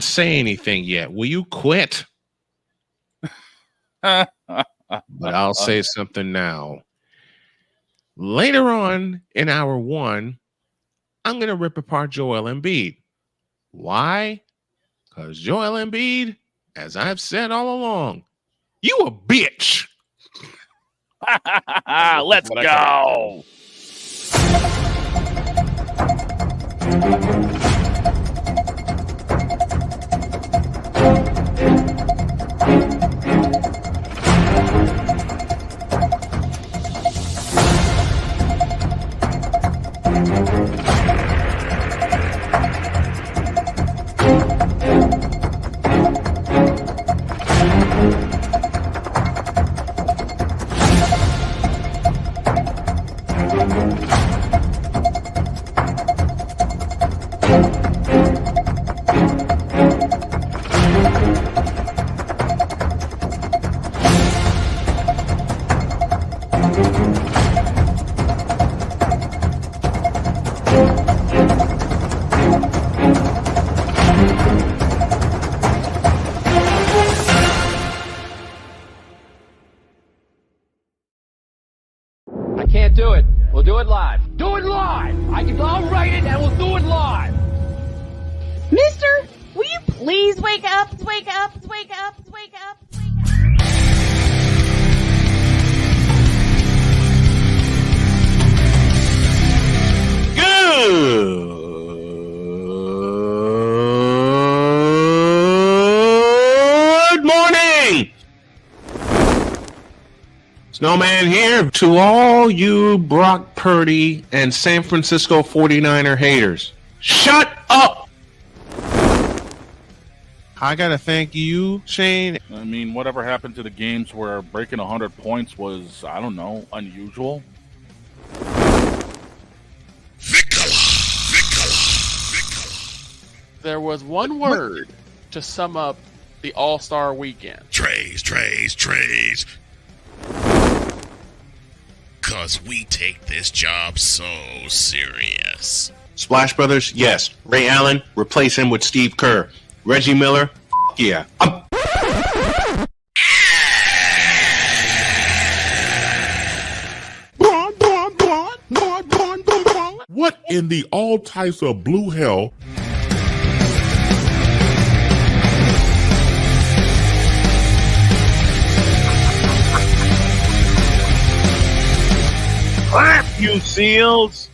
say anything yet. Will you quit? But I'll say something now. Later on in hour one, I'm going to rip apart Joel Embiid. Why? Because Joel Embiid, as I've said all along, you a bitch. Let's go. Can't do it. We'll do it live. Do it live! I'll write it and we'll do it live! Mister, will you please wake up? Wake up, wake up, wake up, wake up. Good morning! Snowman here to all you Brock Purdy and San Francisco 49er haters. Shut up! I gotta thank you, Shane. I mean, whatever happened to the games where breaking 100 points was, I don't know, unusual? There was one word to sum up the All-Star weekend. Trays. Because we take this job so serious. Splash Brothers, yes. Ray Allen, replace him with Steve Kerr. Reggie Miller, yeah. What in the all types of blue hell? Clap, you seals!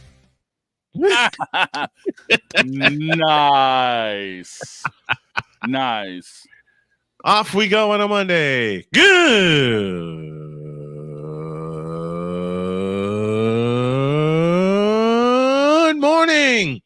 Nice. Off we go on a Monday. Good morning.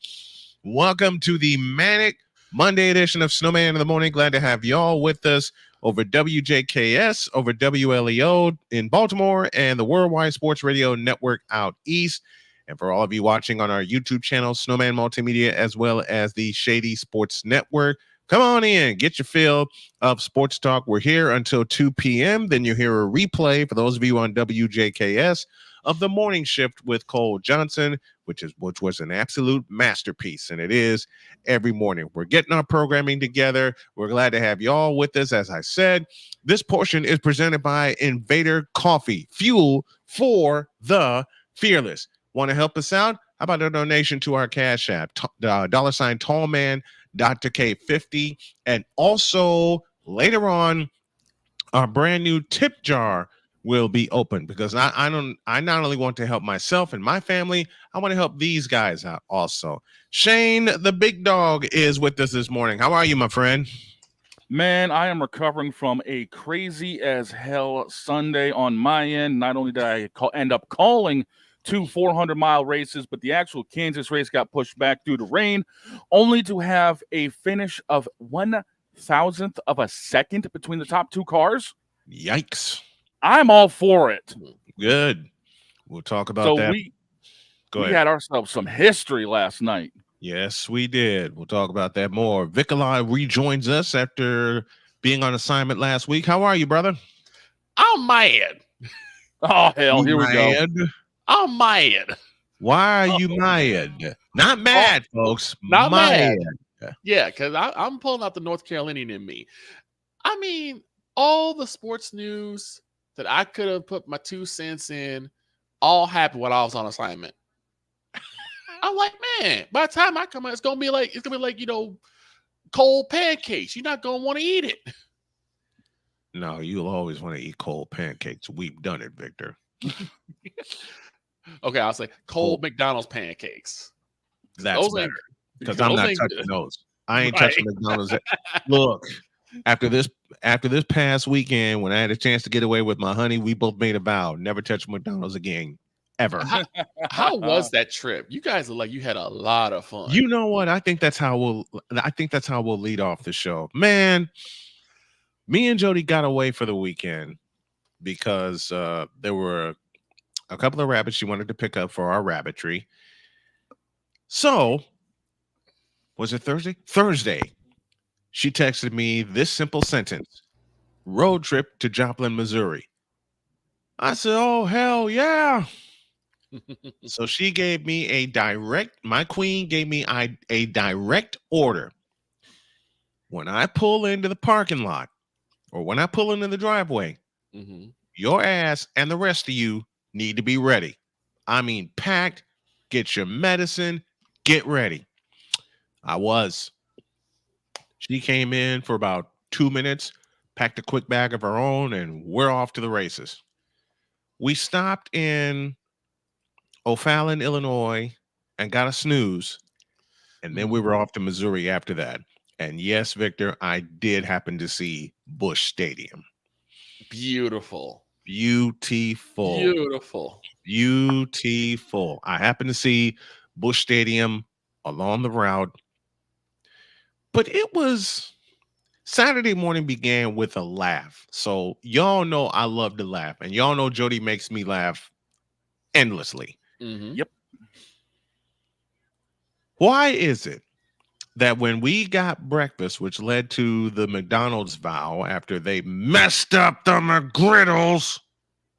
Welcome to the Manic Monday edition of Snowman in the Morning. Glad to have y'all with us over WJKS, over WLEO in Baltimore, and the Worldwide Sports Radio Network out east. And for all of you watching on our YouTube channel, Snowman Multimedia, as well as the Shady Sports Network, come on in, get your fill of sports talk. We're here until 2 p.m. Then you hear a replay for those of you on WJKS of the morning shift with Cole Johnson, which was an absolute masterpiece, and it is every morning. We're getting our programming together. We're glad to have y'all with us. As I said, this portion is presented by Invader Coffee, fuel for the fearless. Want to help us out? How about a donation to our Cash App, $ Tallman Dr. K50, and also later on, our brand new tip jar will be open because I not only want to help myself and my family, I want to help these guys out also. Shane, the big dog, is with us this morning. How are you, my friend? Man, I am recovering from a crazy as hell Sunday on my end. Not only did I end up calling 2 400-mile races, but the actual Kansas race got pushed back due to rain, only to have a finish of 1,000th of a second between the top two cars. Yikes. I'm all for it. Good. We'll talk about that. We had ourselves some history last night. Yes, we did. We'll talk about that more. Vikalai rejoins us after being on assignment last week. How are you, brother? I'm mad. Oh, hell, here we go. I'm mad. Why are you mad? Not mad, folks. Not mad. Yeah, because I'm pulling out the North Carolinian in me. I mean, all the sports news that I could have put my 2 cents in all happened when I was on assignment. I'm like, man, by the time I come out, it's gonna be like cold pancakes. You're not gonna want to eat it. No, you'll always want to eat cold pancakes. We've done it, Victor. Okay, I'll say cold McDonald's pancakes. That's Those better ain't- because I'm those not ain't touching good. those. I ain't Right. touching McDonald's. Look, after this past weekend, when I had a chance to get away with my honey, we both made a vow never touch McDonald's again, ever. How was that trip? You guys look like you had a lot of fun. You know what? I think that's how we'll lead off the show. Man, me and Jody got away for the weekend because there were a couple of rabbits she wanted to pick up for our rabbitry. So, was it Thursday? Thursday. She texted me this simple sentence: road trip to Joplin, Missouri. I said, oh, hell yeah. So she gave me my queen gave me a direct order. When I pull into the parking lot or when I pull into the driveway, your ass and the rest of you need to be ready. I mean, packed, get your medicine, get ready. I was. She came in for about 2 minutes, packed a quick bag of her own, and we're off to the races. We stopped in O'Fallon, Illinois, and got a snooze. And then we were off to Missouri after that. And yes, Victor, I did happen to see Busch Stadium. Beautiful. Beautiful. I happened to see Busch Stadium along the route. But it was Saturday morning began with a laugh. So y'all know I love to laugh. And y'all know Jody makes me laugh endlessly. Yep. Why is it that when we got breakfast, which led to the McDonald's vow after they messed up the McGriddles?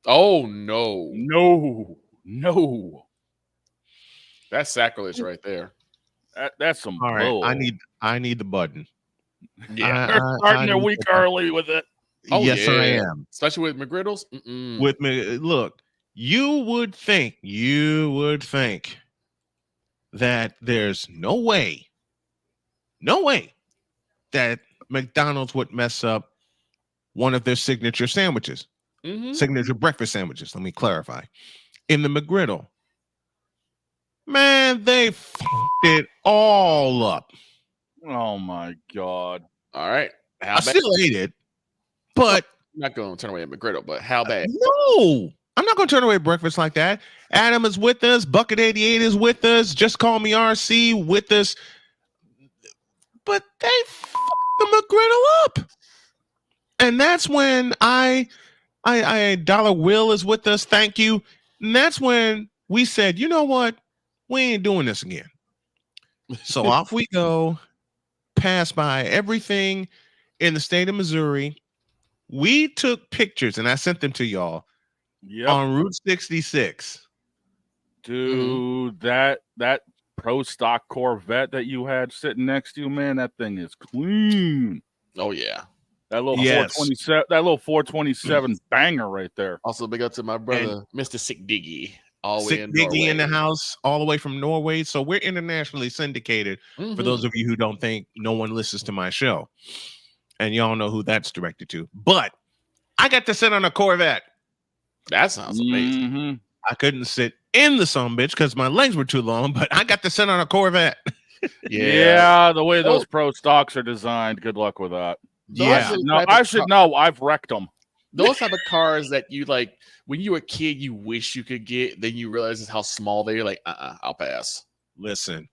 Oh no. No. That's sacrilege right there. That's some All right, bull. I need the button. Yeah. They're starting their week early with it. Oh, yes, I yeah. am. Especially with McGriddles. With me, look, you would think that there's no way that McDonald's would mess up one of their signature sandwiches, signature breakfast sandwiches. Let me clarify. In the McGriddle, man, they f***ed it all up. Oh my God. All right. I still ate it, but I'm not going to turn away at McGriddle, but how bad? No, I'm not going to turn away breakfast like that. Adam is with us. Bucket 88 is with us. Just Call Me RC with us. But they f***ed the McGriddle up. And that's when I Dollar Will is with us. Thank you. And that's when we said, you know what? We ain't doing this again. So off we go, pass by everything in the state of Missouri. We took pictures, and I sent them to y'all on Route 66. Dude, that pro stock Corvette that you had sitting next to you, man, that thing is clean. Oh, yeah. That little 427 banger right there. Also, big up to my brother, Mr. Sick Diggy. All the way Sick Diggy in the house, all the way from Norway. So we're internationally syndicated. For those of you who don't think no one listens to my show, and y'all know who that's directed to. But I got to sit on a Corvette. That sounds amazing. I couldn't sit in the sumbitch because my legs were too long, but I got to sit on a Corvette. Yeah, the way those pro stocks are designed. Good luck with that. I should know. I've wrecked them. Those type of cars that you like when you were a kid, you wish you could get, then you realize how small they're. Like, I'll pass. Listen,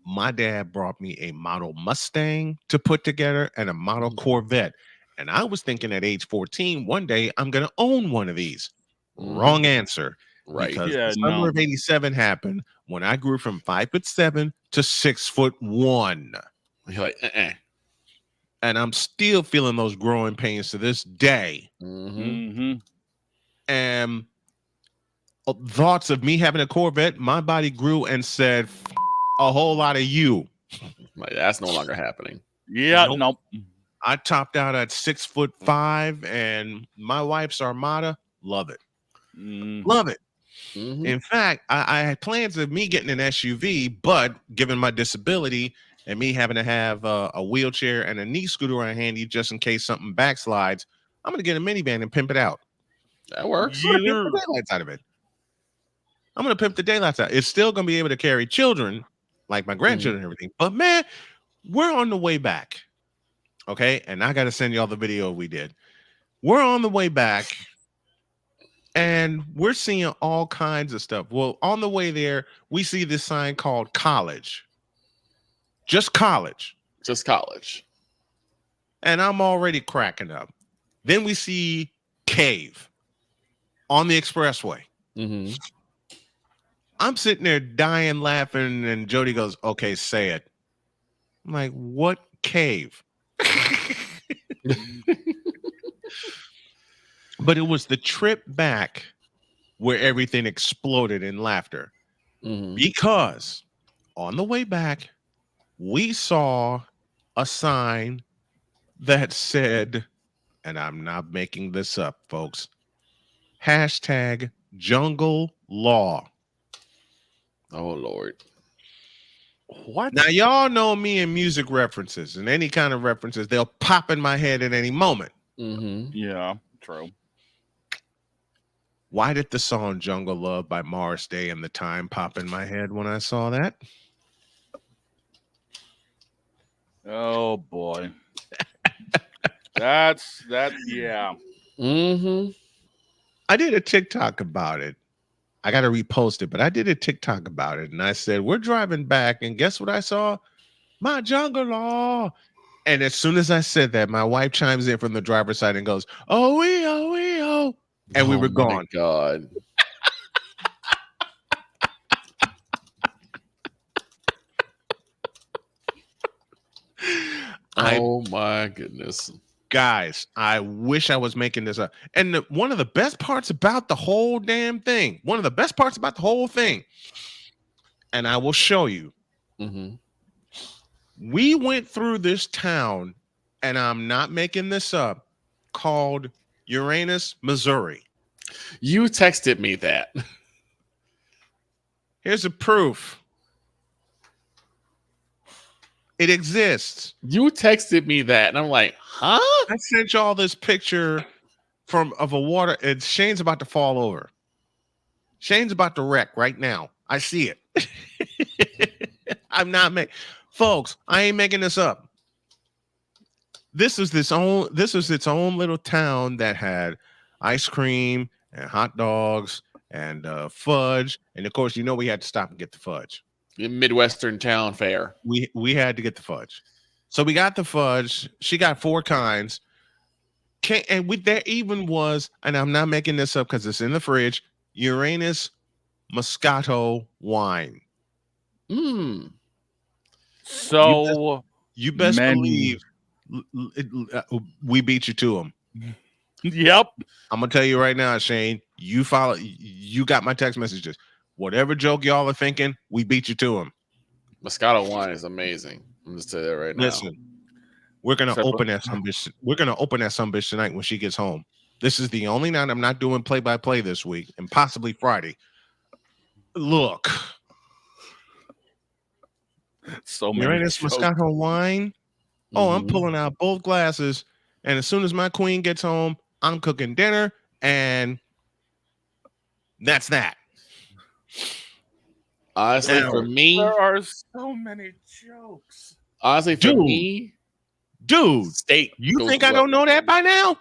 my dad brought me a model Mustang to put together and a model Corvette. And I was thinking at age 14, one day I'm going to own one of these. Wrong answer. Right. Because the summer of 87 happened when I grew from 5'7" to 6'1". You're like, And I'm still feeling those growing pains to this day. And thoughts of me having a Corvette, my body grew and said, a whole lot of you. Like, that's no longer happening. Yeah, Nope. nope. I topped out at 6'5", and my wife's Armada, love it. Love it. Mhm. In fact, I had plans of me getting an SUV, but given my disability and me having to have a wheelchair and a knee scooter on handy just in case something backslides, I'm going to get a minivan and pimp it out. That works. I'm going to pimp the daylights out of it. I'm going to pimp the daylights out. It's still going to be able to carry children, like my grandchildren and everything. But, man, we're on the way back. Okay? And I got to send y'all the video we did. We're on the way back. And we're seeing all kinds of stuff. Well, on the way there, we see this sign called college. Just college. Just college. And I'm already cracking up. Then we see cave on the expressway. Mm-hmm. I'm sitting there dying laughing, and Jody goes, okay, say it. I'm like, what cave? But it was the trip back where everything exploded in laughter. Mm-hmm. Because on the way back, we saw a sign that said, and I'm not making this up, folks, hashtag jungle law. Oh, Lord. What? Now, y'all know me and music references and any kind of references, they'll pop in my head at any moment. Mm-hmm. Yeah, true. Why did the song Jungle Love by Morris Day and the Time pop in my head when I saw that? Oh boy. That's yeah. Mm-hmm. I did a TikTok about it. I got to repost it, but I did a TikTok about it. And I said, we're driving back. And guess what I saw? My jungle law. And as soon as I said that, my wife chimes in from the driver's side and goes, oh, we, oh, we, oh. And we were gone. God. Oh my goodness. Guys, I wish I was making this up. And one of the best parts about the whole damn thing, and I will show you. Mm-hmm. We went through this town, and I'm not making this up, called Uranus, Missouri. You texted me that. Here's a proof. It exists. You texted me that, and I'm like, huh? I sent y'all this picture of a water, and Shane's about to fall over. Shane's about to wreck right now. I see it. I'm not making, folks, I ain't making this up. This is its own little town that had ice cream and hot dogs and fudge. And of course, we had to stop and get the fudge. Midwestern town fair. We had to get the fudge. So we got the fudge. She got 4 kinds. There even was, and I'm not making this up because it's in the fridge, Uranus Moscato wine. Mm. So you best believe we beat you to them. Yep. I'm gonna tell you right now, Shane. You got my text messages. Whatever joke y'all are thinking, we beat you to them. Moscato wine is amazing. I'm just telling you that right now. Listen, we're gonna open that some bitch. We're gonna open that some bitch tonight when she gets home. This is the only night I'm not doing play-by-play this week, and possibly Friday. Look, so many Uranus jokes. Moscato wine. Oh, I'm pulling out both glasses, and as soon as my queen gets home, I'm cooking dinner, and that's that. Honestly, for me, there are so many jokes. Honestly, for me, dude, state. You think I don't know that by now?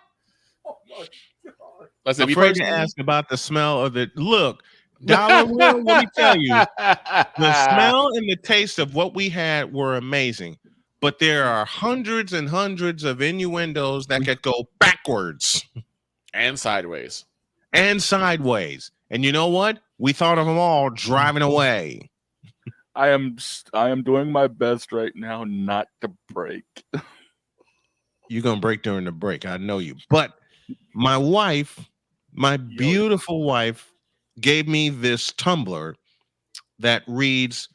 Oh my God. I'm afraid to ask about the smell of the look. Dollar Will, let me tell you, the smell and the taste of what we had were amazing. But there are hundreds and hundreds of innuendos that could go backwards and sideways. And you know what? We thought of them all driving away. I am doing my best right now not to break. You're going to break during the break. I know you. But my wife, my beautiful wife, gave me this tumbler that reads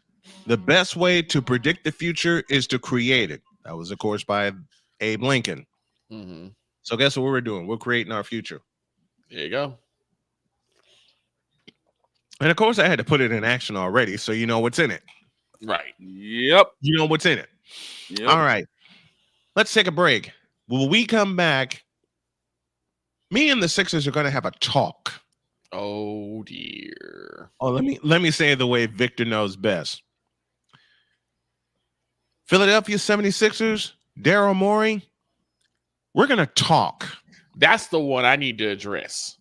The best way to predict the future is to create it. That was, of course, by Abe Lincoln. Mm-hmm. So guess what we're doing? We're creating our future. There you go. And of course, I had to put it in action already, so you know what's in it. Right. Yep. You know what's in it. Yep. All right. Let's take a break. When we come back, me and the Sixers are going to have a talk. Oh dear. Oh, let me say it the way Victor knows best. Philadelphia 76ers, Daryl Morey, we're going to talk. That's the one I need to address.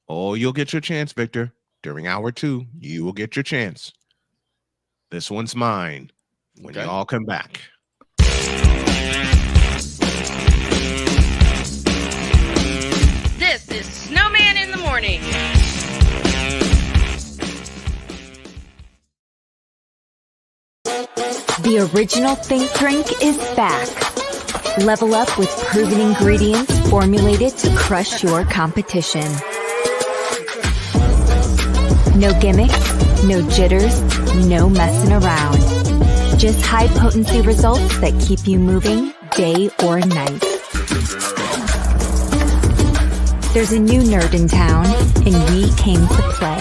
Oh, you'll get your chance, Victor. During hour 2, you will get your chance. This one's mine when Okay. y'all come back. This is Snowman in the Morning. The original Think Drink is back. Level up with proven ingredients formulated to crush your competition. No gimmicks, no jitters, no messing around. Just high potency results that keep you moving day or night. There's a new nerd in town, and we came to play.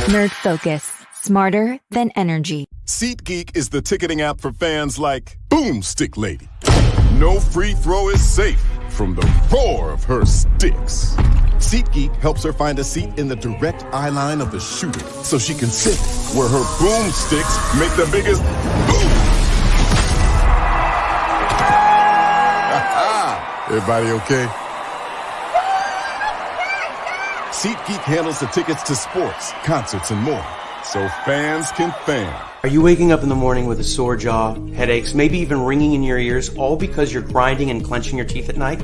Nerd Focus. Smarter than energy. SeatGeek is the ticketing app for fans like Boomstick Lady. No free throw is safe from the roar of her sticks. SeatGeek helps her find a seat in the direct eye line of the shooter so she can sit where her boomsticks make the biggest boom. Everybody okay? SeatGeek handles the tickets to sports, concerts, and more, so fans can fan. Are you waking up in the morning with a sore jaw, headaches, maybe even ringing in your ears, all because you're grinding and clenching your teeth at night?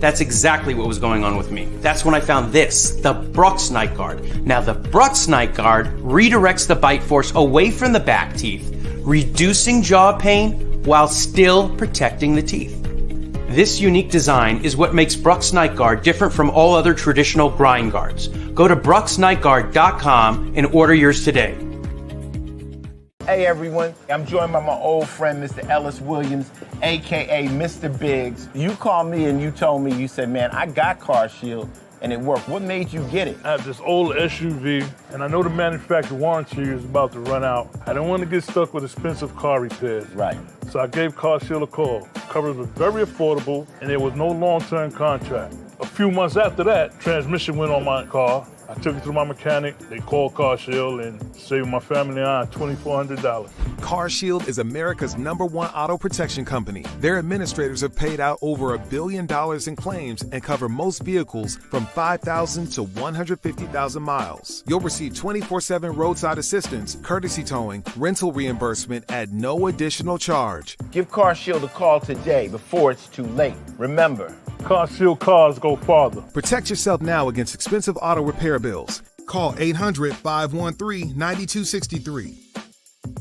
That's exactly what was going on with me. That's when I found this, the Brux Night Guard. Now, the Brux Night Guard redirects the bite force away from the back teeth, reducing jaw pain while still protecting the teeth. This unique design is what makes Brux Night Guard different from all other traditional grind guards. Go to BruxNightGuard.com and order yours today. Hey everyone, I'm joined by my old friend, Mr. Ellis Williams, AKA Mr. Biggs. You called me and you told me, you said, man, I got Car Shield and it worked. What made you get it? I have this old SUV and I know the manufacturer warranty is about to run out. I don't want to get stuck with expensive car repairs. Right. So I gave Car Shield a call. Coverage was very affordable and there was no long-term contract. A few months after that, transmission went on my car. I took it to my mechanic, they called Car Shield and saved my family and I $2,400. Car Shield is America's #1 auto protection company. Their administrators have paid out over $1 billion in claims and cover most vehicles from 5,000 to 150,000 miles. You'll receive 24/7 roadside assistance, courtesy towing, rental reimbursement at no additional charge. Give Car Shield a call today before it's too late. Remember, Car Shield cars go farther. Protect yourself now against expensive auto repair bills. Call 800-513-9263.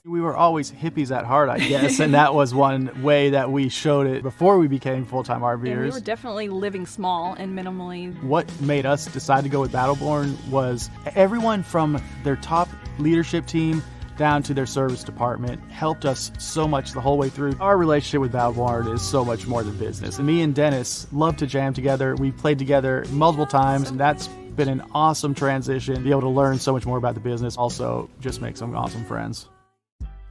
We were always hippies at heart, I guess, and that was one way that we showed it before we became full-time RVers. And we were definitely living small and minimally. What made us decide to go with Battleborn was everyone from their top leadership team down to their service department helped us so much the whole way through. Our relationship with Battleborn is so much more than business. And me and Dennis love to jam together. We've played together multiple times, and that's been an awesome transition. Be able to learn so much more about the business, also just make some awesome friends.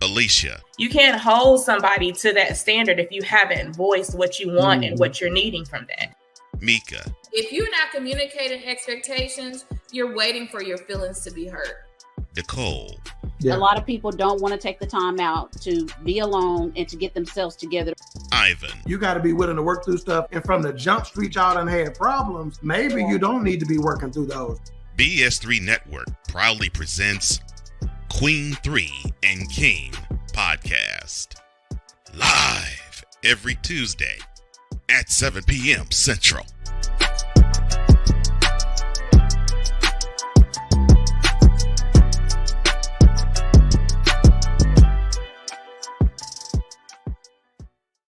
Alicia. You can't hold somebody to that standard if you haven't voiced what you want and what you're needing from that. Mika. If you're not communicating expectations, you're waiting for your feelings to be hurt. Nicole. A lot of people don't want to take the time out to be alone and to get themselves together. Ivan. You got to be willing to work through stuff. And from the jump street, y'all done had problems. Maybe you don't need to be working through those. BS3 Network proudly presents Queen 3 and King podcast. Live every Tuesday at 7 p.m. Central.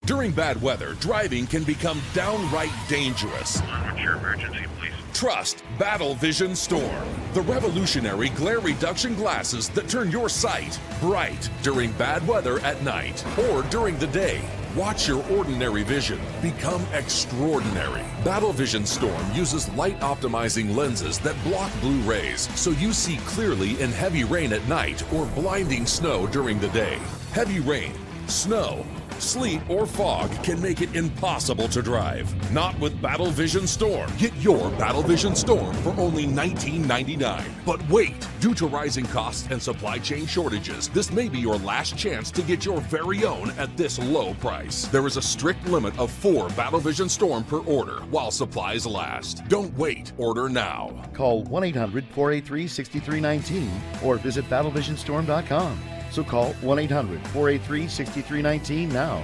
During bad weather, driving can become downright dangerous. What's your emergency, please? Trust Battle Vision Storm, the revolutionary glare reduction glasses that turn your sight bright during bad weather at night or during the day. Watch your ordinary vision become extraordinary. Battle Vision Storm uses light optimizing lenses that block blue rays so you see clearly in heavy rain at night or blinding snow during the day. Heavy rain, snow, sleet, or fog can make it impossible to drive. Not with Battle Vision Storm. Get your Battle Vision Storm for only $19.99. But wait, due to rising costs and supply chain shortages, this may be your last chance to get your very own at this low price. There is a strict limit of 4 Battle Vision Storm per order while supplies last. Don't wait, order now. Call 1-800-483-6319 or visit battlevisionstorm.com. So call 1-800-483-6319 now.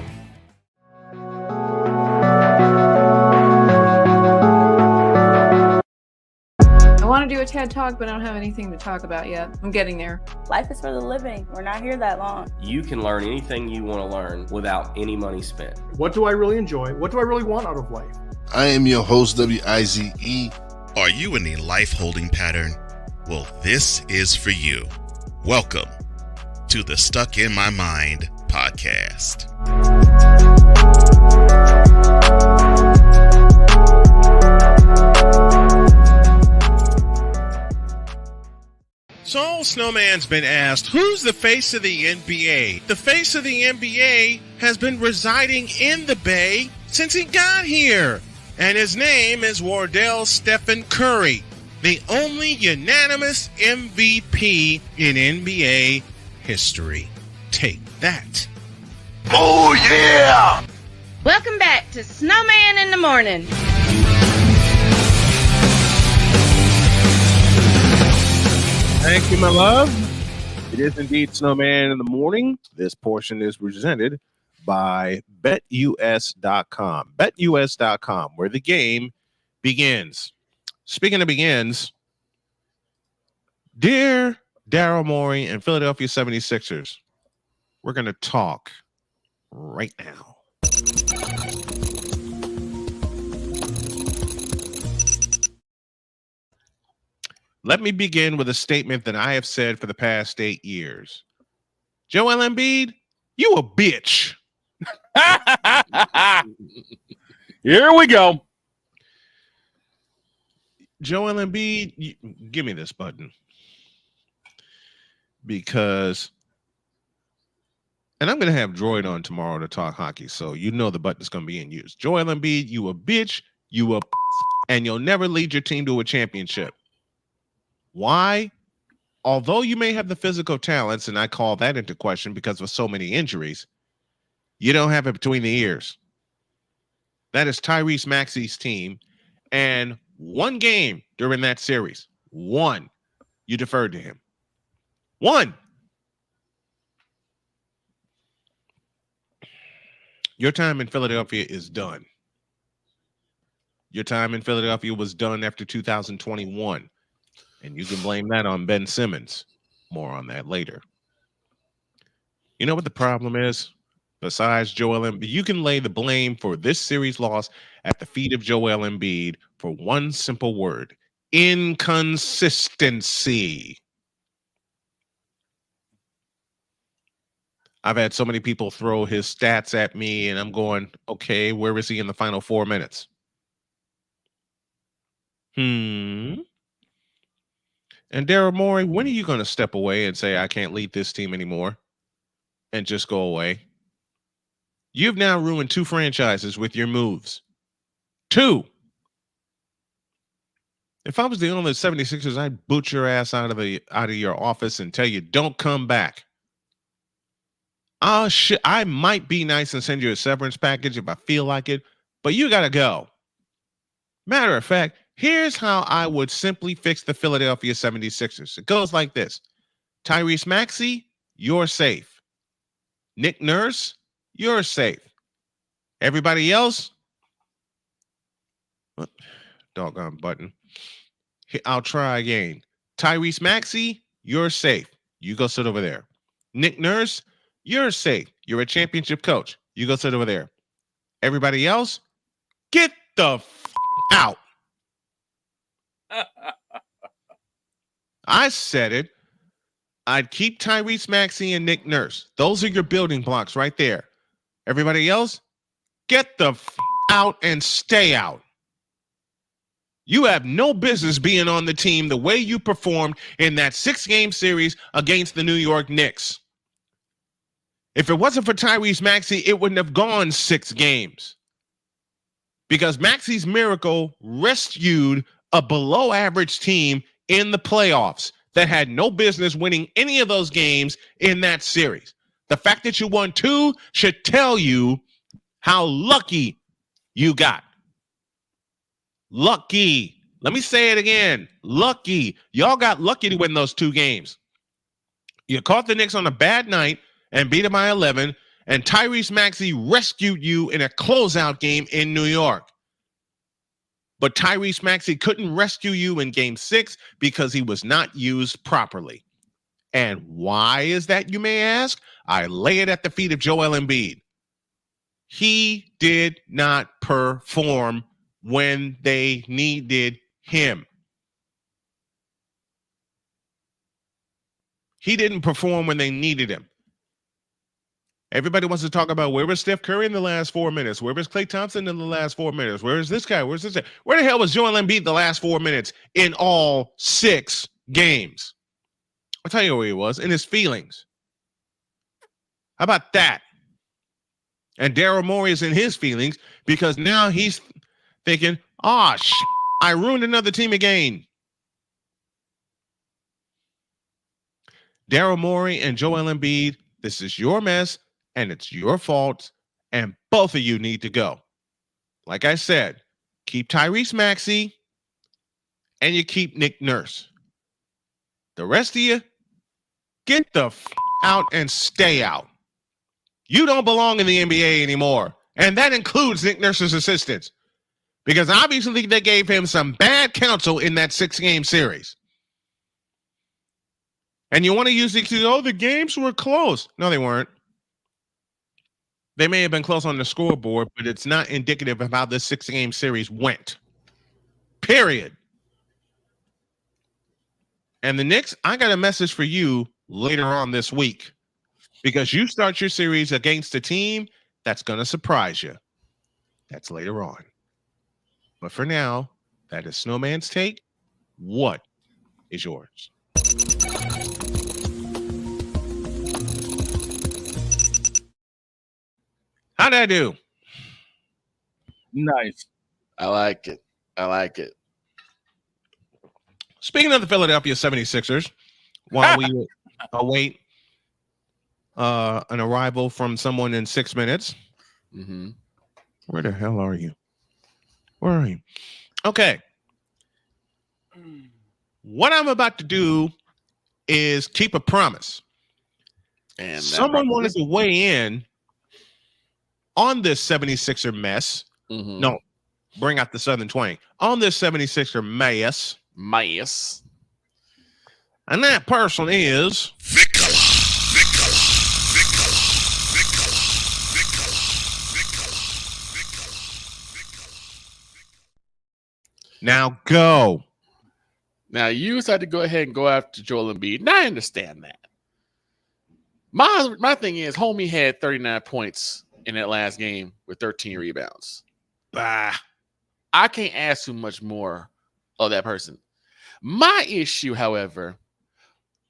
I want to do a TED Talk, but I don't have anything to talk about yet. I'm getting there. Life is for the living. We're not here that long. You can learn anything you want to learn without any money spent. What do I really enjoy? What do I really want out of life? I am your host, WIZE. Are you in a life holding pattern? Well, this is for you. Welcome to the Stuck in My Mind podcast. So Snowman's been asked, who's the face of the NBA? The face of the NBA has been residing in the Bay since he got here. And his name is Wardell Stephen Curry, the only unanimous MVP in NBA history. Take that. Oh, yeah! Welcome back to Snowman in the Morning. Thank you, my love. It is indeed Snowman in the Morning. This portion is presented by BetUS.com. BetUS.com, where the game begins. Speaking of begins, dear Daryl Morey and Philadelphia 76ers, we're going to talk right now. Let me begin with a statement that I have said for the past 8 years. Joel Embiid, you a bitch. Here we go. Joel Embiid, give me this button. Because, and I'm going to have Droid on tomorrow to talk hockey, so you know the button's going to be in use. Joel Embiid, you a bitch, and you'll never lead your team to a championship. Why? Although you may have the physical talents, and I call that into question because of so many injuries, you don't have it between the ears. That is Tyrese Maxey's team, and one game during that series, one, you deferred to him. One. Your time in Philadelphia is done. Your time in Philadelphia was done after 2021. And you can blame that on Ben Simmons. More on that later. You know what the problem is? Besides Joel Embiid, you can lay the blame for this series loss at the feet of Joel Embiid for one simple word: inconsistency. I've had so many people throw his stats at me, and I'm going, okay, where is he in the final 4 minutes? And Daryl Morey, when are you going to step away and say, I can't lead this team anymore and just go away? You've now ruined 2 franchises with your moves. 2. If I was the owner of the 76ers, I'd boot your ass out of your office and tell you, don't come back. I might be nice and send you a severance package if I feel like it, but you got to go. Matter of fact, here's how I would simply fix the Philadelphia 76ers. It goes like this. Tyrese Maxey, you're safe. Nick Nurse, you're safe. Everybody else, doggone button. I'll try again. Tyrese Maxey, you're safe. You go sit over there. Nick Nurse, you're safe. You're a championship coach. You go sit over there. Everybody else, get the out. I said it. I'd keep Tyrese Maxey and Nick Nurse. Those are your building blocks right there. Everybody else, get the out and stay out. You have no business being on the team the way you performed in that 6-game series against the New York Knicks. If it wasn't for Tyrese Maxey, it wouldn't have gone 6 games. Because Maxey's miracle rescued a below-average team in the playoffs that had no business winning any of those games in that series. The fact that you won 2 should tell you how lucky you got. Lucky. Let me say it again. Lucky. Y'all got lucky to win those 2 games. You caught the Knicks on a bad night and beat them by 11, and Tyrese Maxey rescued you in a closeout game in New York. But Tyrese Maxey couldn't rescue you in game 6 because he was not used properly. And why is that, you may ask? I lay it at the feet of Joel Embiid. He did not perform when they needed him. He didn't perform when they needed him. Everybody wants to talk about where was Steph Curry in the last 4 minutes? Where was Klay Thompson in the last 4 minutes? Where is this guy? Where's this guy? Where the hell was Joel Embiid the last 4 minutes in all 6 games? I'll tell you where he was, in his feelings. How about that? And Daryl Morey is in his feelings because now he's thinking, I ruined another team again. Daryl Morey and Joel Embiid, this is your mess and it's your fault, and both of you need to go. Like I said, keep Tyrese Maxey and you keep Nick Nurse. The rest of you, get the out and stay out. You don't belong in the NBA anymore. And that includes Nick Nurse's assistants. Because obviously they gave him some bad counsel in that 6-game series. And you want to use it to, the games were close. No, they weren't. They may have been close on the scoreboard, but it's not indicative of how this 6-game series went. Period. And the Knicks, I got a message for you later on this week. Because you start your series against a team that's going to surprise you. That's later on. But for now, that is Snowman's take. What is yours? How'd I do? Nice. I like it. I like it. Speaking of the Philadelphia 76ers, while we await an arrival from someone in 6 minutes. Mm-hmm. Where the hell are you? Where are you? Okay. What I'm about to do is keep a promise. And someone wanted to weigh in on this 76er mess. Mm-hmm. No, bring out the Southern twang. On this 76er mess. Mess. And that person is Now go. Now you decided to go ahead and go after Joel Embiid. And I understand that. My thing is, homie had 39 points in that last game with 13 rebounds. Bah. I can't ask too much more of that person. My issue, however,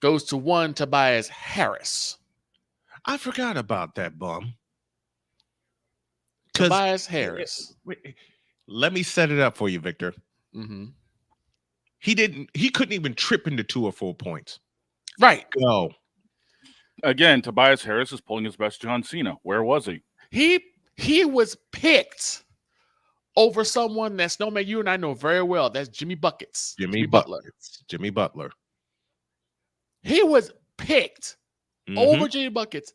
goes to one Tobias Harris. I forgot about that bum. Tobias Harris. Let me set it up for you, Victor. Mm-hmm. He couldn't even trip into 2 or 4 points. Right. Go. Again, Tobias Harris is pulling his best John Cena. Where was he? He was picked over someone that Snowman, you and I know very well. That's Jimmy Buckets. Jimmy Butler. Jimmy Butler. He was picked over Jimmy Buckets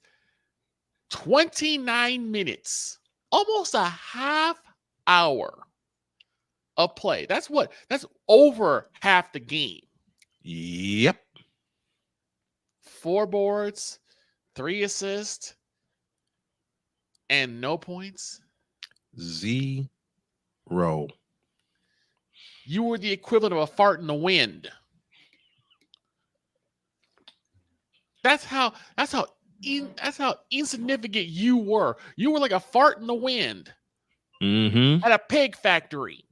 29 minutes, almost a half hour of play. That's over half the game. Yep. 4 boards, 3 assists, and no points. Zero. You were the equivalent of a fart in the wind. That's how insignificant you were. You were like a fart in the wind at a pig factory.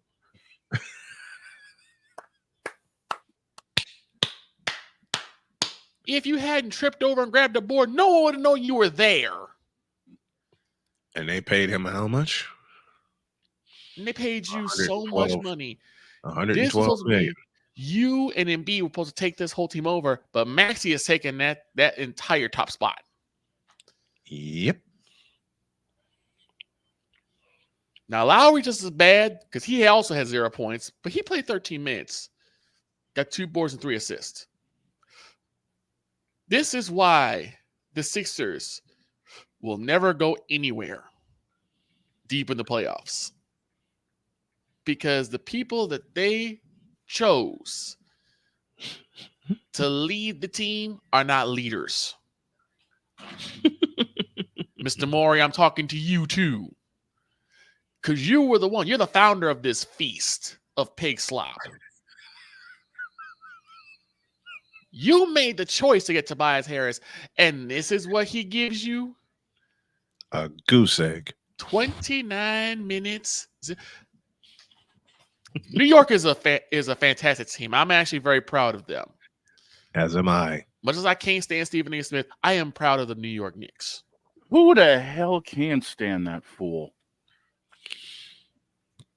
If you hadn't tripped over and grabbed a board, no one would have known you were there. And they paid him how much? And they paid you so much money. 112 million. You and Embiid were supposed to take this whole team over, but Maxey has taken that entire top spot. Yep. Now Lowry just as bad because he also had 0 points, but he played 13 minutes, got 2 boards and 3 assists. This is why the Sixers will never go anywhere deep in the playoffs, because the people that they chose to lead the team are not leaders. Mr. Morey, I'm talking to you too, because you were the one. You're the founder of this feast of pig slop. You made the choice to get Tobias Harris, and this is what he gives you? A goose egg. 29 minutes. New York is a fantastic team. I'm actually very proud of them. As am I. Much as I can't stand Stephen A. Smith, I am proud of the New York Knicks. Who the hell can stand that fool?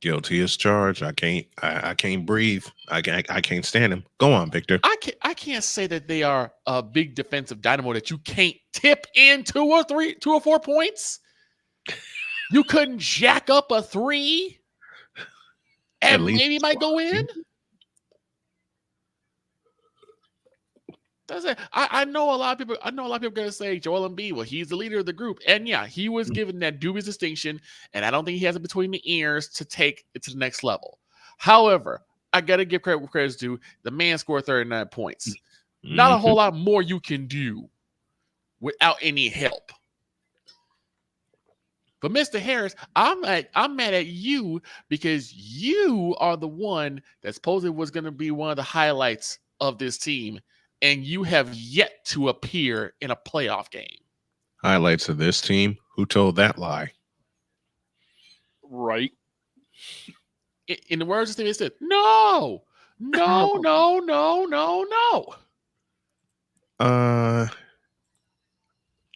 Guilty as charged. I can't breathe. I can't stand him. Go on, Victor. I can't say that they are a big defensive dynamo that you can't tip in 2 or 4 points. You couldn't jack up a 3 and maybe might go in. That's it. I know a lot of people. I know a lot of people are gonna say Joel Embiid. Well, he's the leader of the group, and yeah, he was given that dubious distinction, and I don't think he has it between the ears to take it to the next level. However, I gotta give credit where credit's due. The man scored 39 points. Not a whole lot more you can do without any help. But Mr. Harris, I'm mad at you because you are the one that supposedly was going to be one of the highlights of this team, and you have yet to appear in a playoff game. Highlights of this team? Who told that lie? Right. In the words of Steve, it said, no.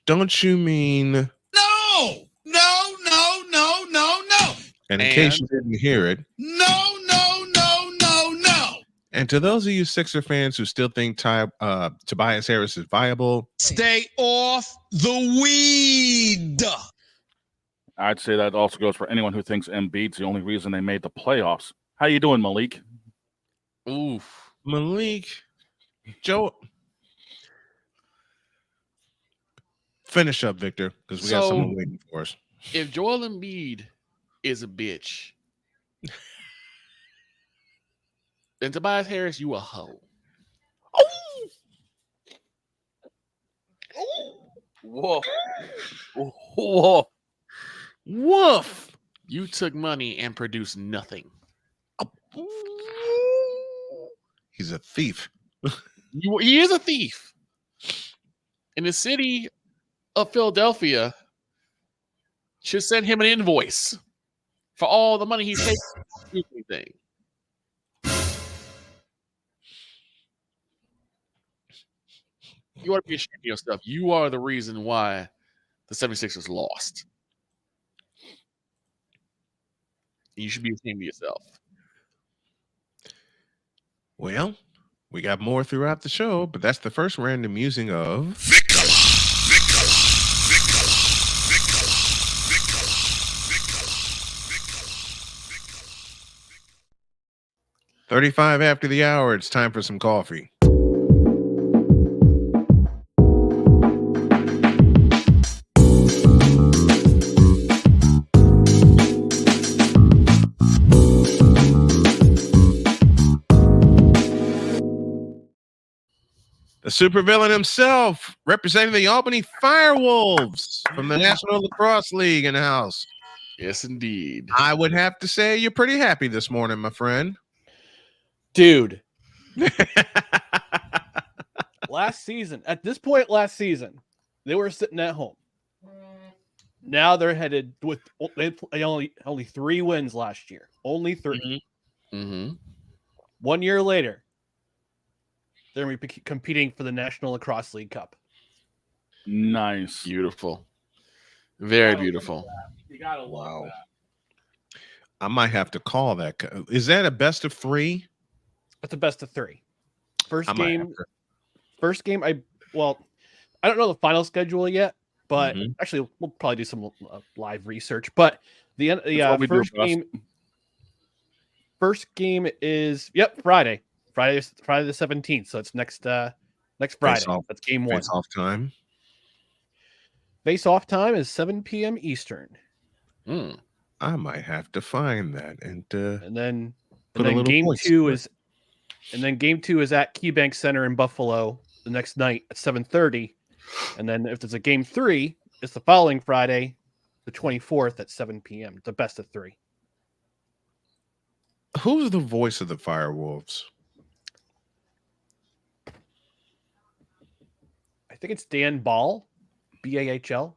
Don't you mean No. And in case you didn't hear it, No. And to those of you Sixer fans who still think Tobias Harris is viable, Stay off the weed. I'd say that also goes for anyone who thinks Embiid's the only reason they made the playoffs. How you doing, Malik? Oof. Malik, Joe. Finish up, Victor, because we got someone waiting for us. If Joel Embiid is a bitch, then Tobias Harris, you a hoe. Whoa. Whoa. Woof. You took money and produced nothing. He's a thief. He is a thief. And the city of Philadelphia should send him an invoice for all the money he's taking. Anything. You ought to be ashamed of yourself. You are the reason why the 76ers lost. You should be ashamed of yourself. Well, we got more throughout the show, but that's the first random musing of 35 after the hour. It's time for some coffee. The supervillain himself, representing the Albany Firewolves from the National Lacrosse League in the house. Yes, indeed. I would have to say you're pretty happy this morning, my friend. Dude. Last season, they were sitting at home. Now they're headed with only 3 wins last year. Only 3. Mm-hmm. 1 year later, they're going to be competing for the National Lacrosse League Cup. Nice. Beautiful. Very beautiful. You gotta love that. I might have to call that. Is that a best of 3? That's a best of 3. First I might game. have to- First game. I don't know the final schedule yet, but actually we'll probably do some live research. But the first game is Friday the 17th. So it's next Friday. That's game 1. Face-off time. Face-off time is 7 p.m. Eastern. I might have to find that and then put a little game voice 2 to it. is game 2 is at KeyBank Center in Buffalo the next night at 7:30. And then if there's a game 3, it's the following Friday, the 24th at 7 p.m. It's a best of 3. Who's the voice of the Firewolves? I think it's Dan Ball, Bahl.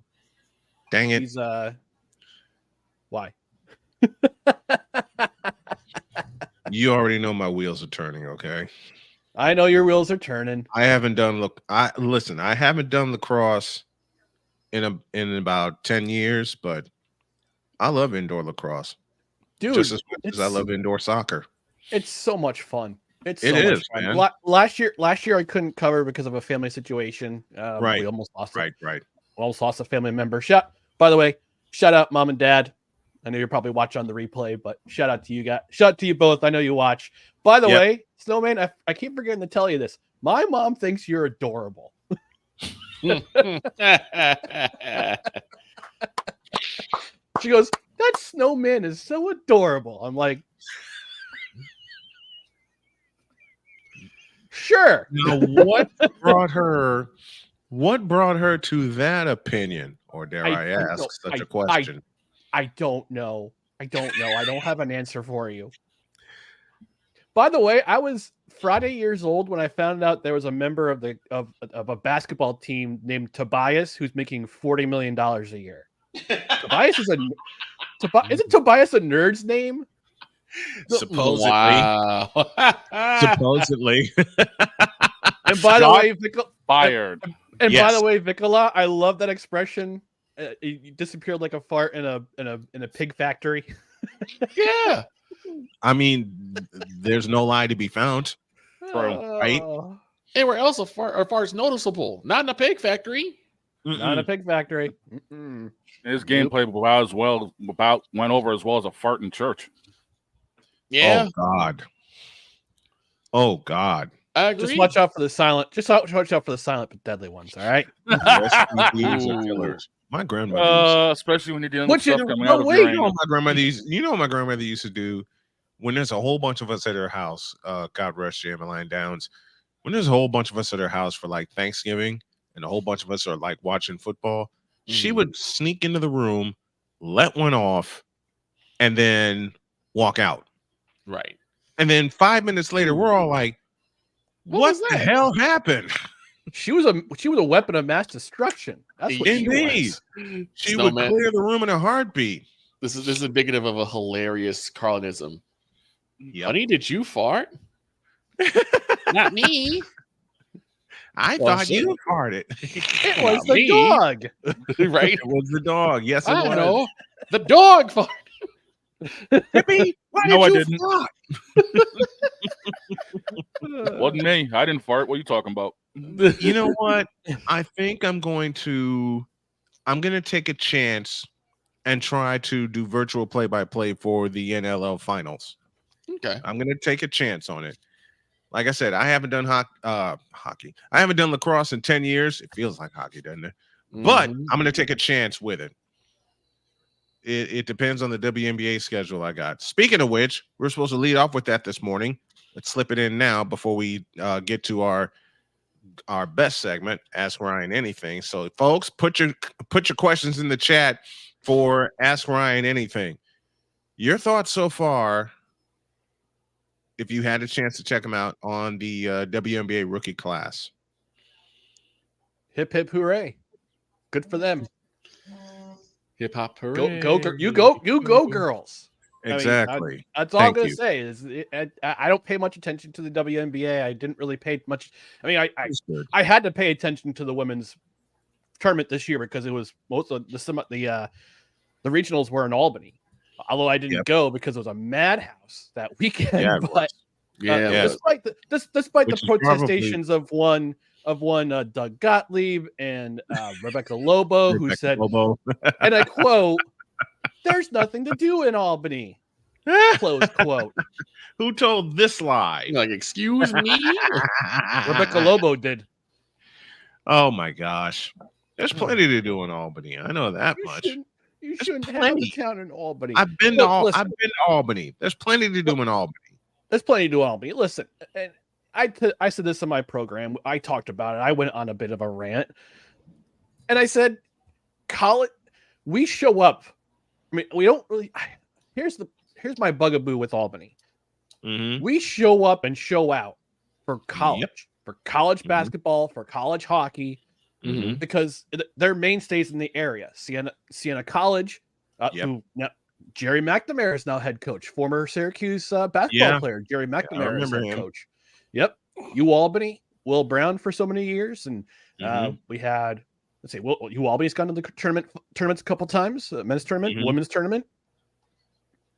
Dang it. He's why? You already know my wheels are turning, okay? I know your wheels are turning. I haven't done I haven't done lacrosse in about 10 years, but I love indoor lacrosse. Dude, just as much as I love indoor soccer. It's so much fun. It is, fun. man. Last year I couldn't cover because of a family situation. Right. We almost lost Right. A family member. By the way, shout out mom and dad. I know you're probably watching on the replay, but shout out to you guys. Shout out to you both. I know you watch. By the way, Snowman, I keep forgetting to tell you this. My mom thinks you're adorable. She goes, that Snowman is so adorable. I'm like, sure. Now, what brought her to that opinion? Or dare I ask such a question? I don't know. I don't have an answer for you. By the way, I was Friday years old when I found out there was a member of a basketball team named Tobias who's making $40 million a year. Tobias isn't Tobias a nerd's name? Supposedly. Wow. Supposedly. And by the way, fired. And by the way, Vicola, I love that expression. It disappeared like a fart in a pig factory. Yeah. I mean, there's no lie to be found. Right? Anywhere else a fart's noticeable. Not in a pig factory. Not in a pig factory. His gameplay went over as well as a fart in church. Yeah. Oh God. I agree. Just watch out for the silent. But deadly ones. All right. My grandmother. Especially when you're dealing with stuff coming out of your you know what my grandmother used to do when there's a whole bunch of us at her house. God rest Jamie Downs. When there's a whole bunch of us at her house for like Thanksgiving, and a whole bunch of us are like watching football, she would sneak into the room, let one off, and then walk out. Right. And then 5 minutes later, we're all like, "What the hell happened?" She was a weapon of mass destruction. That's what Indeed. She would clear the room in a heartbeat. This is indicative of a hilarious Carlinism. Yep. Honey, did you fart? Not me. I thought you farted. It was the dog. Right? It was the dog. Yes, it was. Know. The dog farted. Hippie, why No, I did didn't. you fart? Wasn't me. I didn't fart. What are you talking about? You know what? I think I'm going to take a chance and try to do virtual play-by-play for the NLL finals. Okay. I'm going to take a chance on it. Like I said, I haven't done hockey. I haven't done lacrosse in 10 years. It feels like hockey, doesn't it? But I'm going to take a chance with it. It depends on the WNBA schedule I got. Speaking of which, we're supposed to lead off with that this morning. Let's slip it in now before we get to our best segment, Ask Ryan Anything. So, folks, put your questions in the chat. for Ask Ryan Anything. Your thoughts so far, if you had a chance to check them out, on the WNBA rookie class. Hip hip hooray! Good for them. Hip hop hooray! You go, girls. Exactly. I mean, that's all I'm gonna say. Is I don't pay much attention to the WNBA. I didn't really pay much. I mean, I had to pay attention to the women's tournament this year because it was most of the regionals were in Albany. Although I didn't go because it was a madhouse that weekend. Yeah, despite the protestations of one Doug Gottlieb and Rebecca Lobo, who said, and I quote, "There's nothing to do in Albany." Close quote. Who told this lie? Like, excuse me? Rebecca Lobo did. Oh my gosh. There's plenty to do in Albany. I know that much. You shouldn't have a town in Albany. I've been to Albany. There's plenty to do in Albany. There's plenty to do in Albany. Listen, and I said this in my program. I talked about it. I went on a bit of a rant. And I said, we show up. I mean, we don't really. Here's my bugaboo with Albany. Mm-hmm. We show up and show out for college, for college basketball, for college hockey, because they're mainstays in the area. Siena College, who now, Jerry McNamara is now head coach, former Syracuse basketball player. Jerry McNamara is head coach. Yep. UAlbany, Will Brown for so many years, and we had. Let's see. UAlbany's gone to the tournaments a couple times. Men's tournament, women's tournament.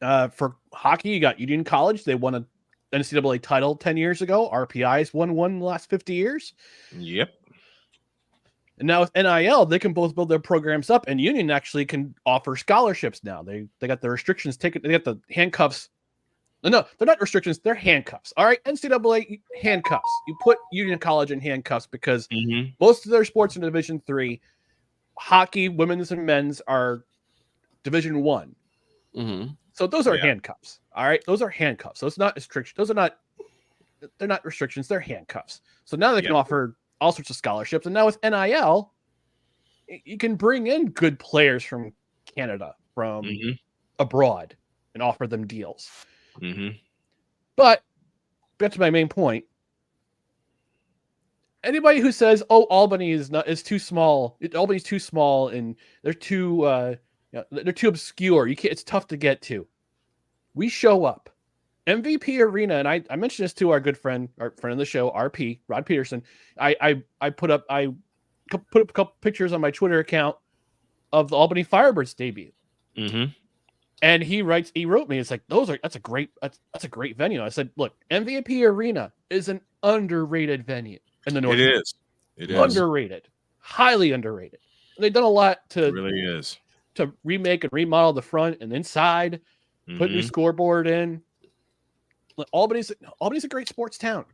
For hockey, you got Union College. They won an NCAA title 10 years ago. RPI's won one in the last 50 years. Yep. And now with NIL, they can both build their programs up, and Union actually can offer scholarships now. They got the restrictions taken. They got the handcuffs. No, they're not restrictions. They're handcuffs. All right, NCAA handcuffs. You put Union College in handcuffs because most of their sports in Division III, hockey, women's and men's, are Division I. So those are handcuffs. All right, those are handcuffs. Those are not restrictions. They're not restrictions. They're handcuffs. So now they can offer all sorts of scholarships. And now with NIL, you can bring in good players from Canada, from abroad, and offer them deals. But back to my main point. Anybody who says, "Oh, Albany is too small," Albany's too small, and they're too obscure. You can't. It's tough to get to. We show up. MVP Arena, and I mentioned this to our good friend, of the show, RP Rod Peterson. I put up a couple pictures on my Twitter account of the Albany Firebirds debut. And he wrote me, it's like, that's a great venue. I said, look, MVP Arena is an underrated venue in the North. It is underrated, highly underrated. And they've done a lot to remake and remodel the front and inside, put new scoreboard in. Albany's a great sports town.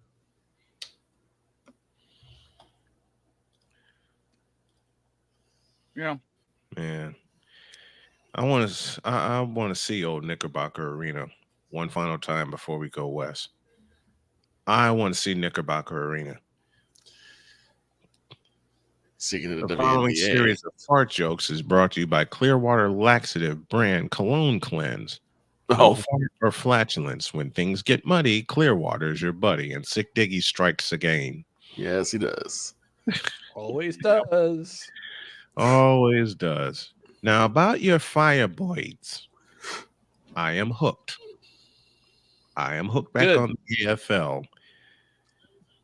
Yeah, man. I want to see old Knickerbocker Arena one final time before we go west. I want to see Knickerbocker Arena. The following series of fart jokes is brought to you by Clearwater Laxative brand Cologne Cleanse. Fart or flatulence. When things get muddy, Clearwater's your buddy, and Sick Diggy strikes again. Yes, he does. Always does. Always does. Now, about your fireboys, I am hooked. I am hooked back on the AFL.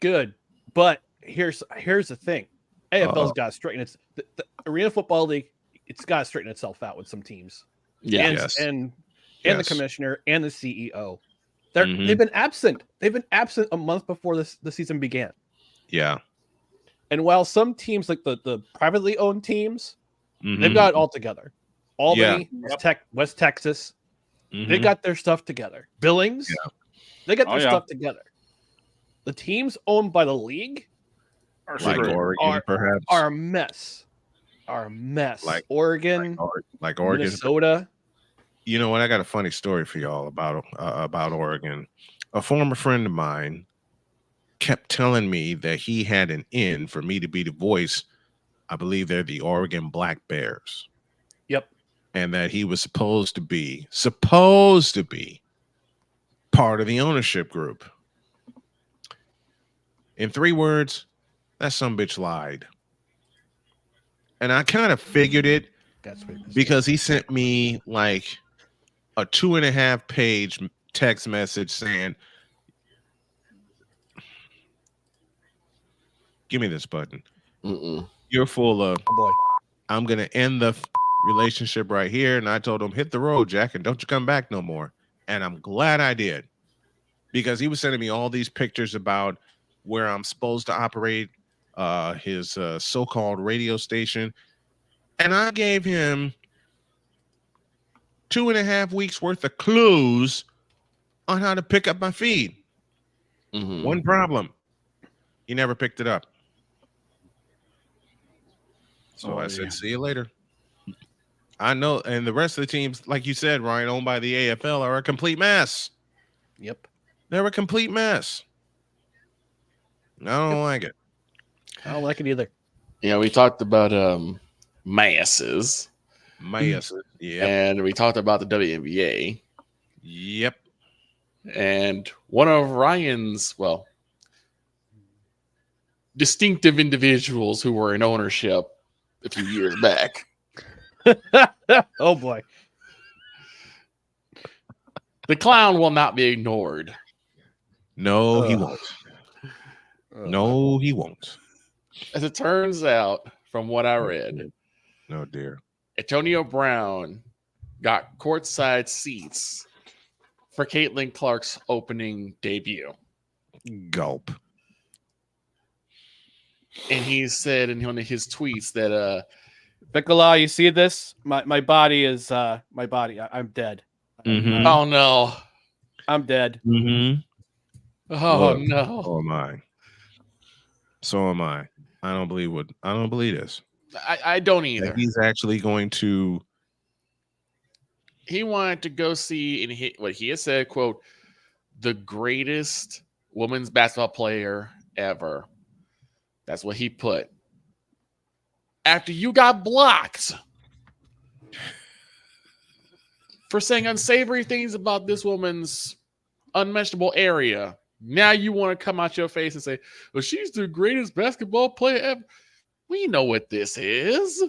Good. But here's the thing. AFL's got to straighten the Arena Football League, it's got to straighten itself out with some teams. And the commissioner and the CEO. They've been absent. They've been absent a month before the season began. Yeah. And while some teams, like the privately owned teams, they've got it all together. Albany, West Texas, they got their stuff together. Billings, they got their stuff together. The teams owned by the league like Oregon, perhaps, are a mess. Like Oregon, like Oregon, Minnesota. You know what? I got a funny story for y'all about Oregon. A former friend of mine kept telling me that he had an in for me to be the voice. I believe they're the Oregon Black Bears. Yep. and that he was supposed to be part of the ownership group. In 3 words, that sumbitch lied. And I kind of figured it because he sent me like a 2.5 page text message saying, give me this button. You're full of, oh boy. I'm going to end the relationship right here. And I told him, hit the road, Jack, and don't you come back no more. And I'm glad I did, because he was sending me all these pictures about where I'm supposed to operate his so-called radio station. And I gave him 2.5 weeks worth of clues on how to pick up my feed. One problem. He never picked it up. So I said, see you later. I know. And the rest of the teams, like you said, Ryan, owned by the AFL, are a complete mess. Yep. They're a complete mess. I don't like it. I don't like it either. Yeah, we talked about masses. Yeah. And we talked about the WNBA. Yep. And one of Ryan's, distinctive individuals who were in ownership a few years back. Oh boy. The clown will not be ignored. No, he won't. No, he won't. As it turns out, from what I read, no dear, Antonio Brown got courtside seats for Caitlin Clark's opening debut. Gulp. And he said in one of his tweets that Nicola, you see this? My body is my body. I'm dead. Oh no. I'm dead. Oh Look, no. So am I. So am I. I don't believe this. I don't either. That he's actually going to. He wanted to go see, and what he has said, quote, the greatest women's basketball player ever. That's what he put. After you got blocked for saying unsavory things about this woman's unmentionable area, now you want to come out your face and say, well, she's the greatest basketball player ever. We know what this is.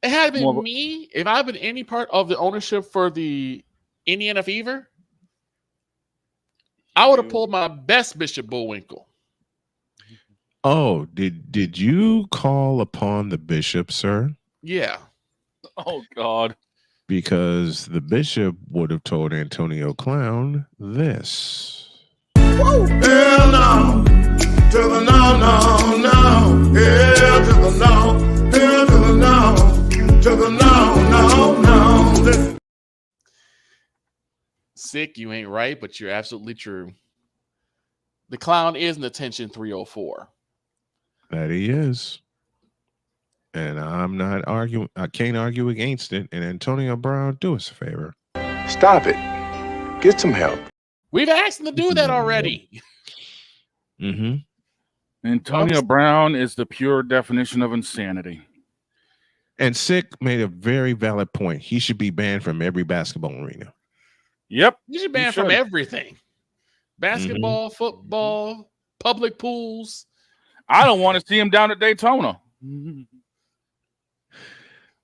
It had been me. If I've been any part of the ownership for the Indiana Fever, I would have pulled my best Bishop Bullwinkle. Oh, did you call upon the bishop, sir? Yeah. Oh God. Because the bishop would have told Antonio Clown this. Hell no. To the no, no, no. Hell to the no. Hell to the no. To the no, no, no. Sick, you ain't right, but you're absolutely true. The clown is an attention 304. That he is. And I'm not arguing. I can't argue against it. And Antonio Brown, do us a favor. Stop it. Get some help. We've asked him to do that already. Antonio Brown is the pure definition of insanity. And Sick made a very valid point. He should be banned from every basketball arena. Yep. You should ban from everything. Basketball, football, public pools. I don't want to see him down at Daytona.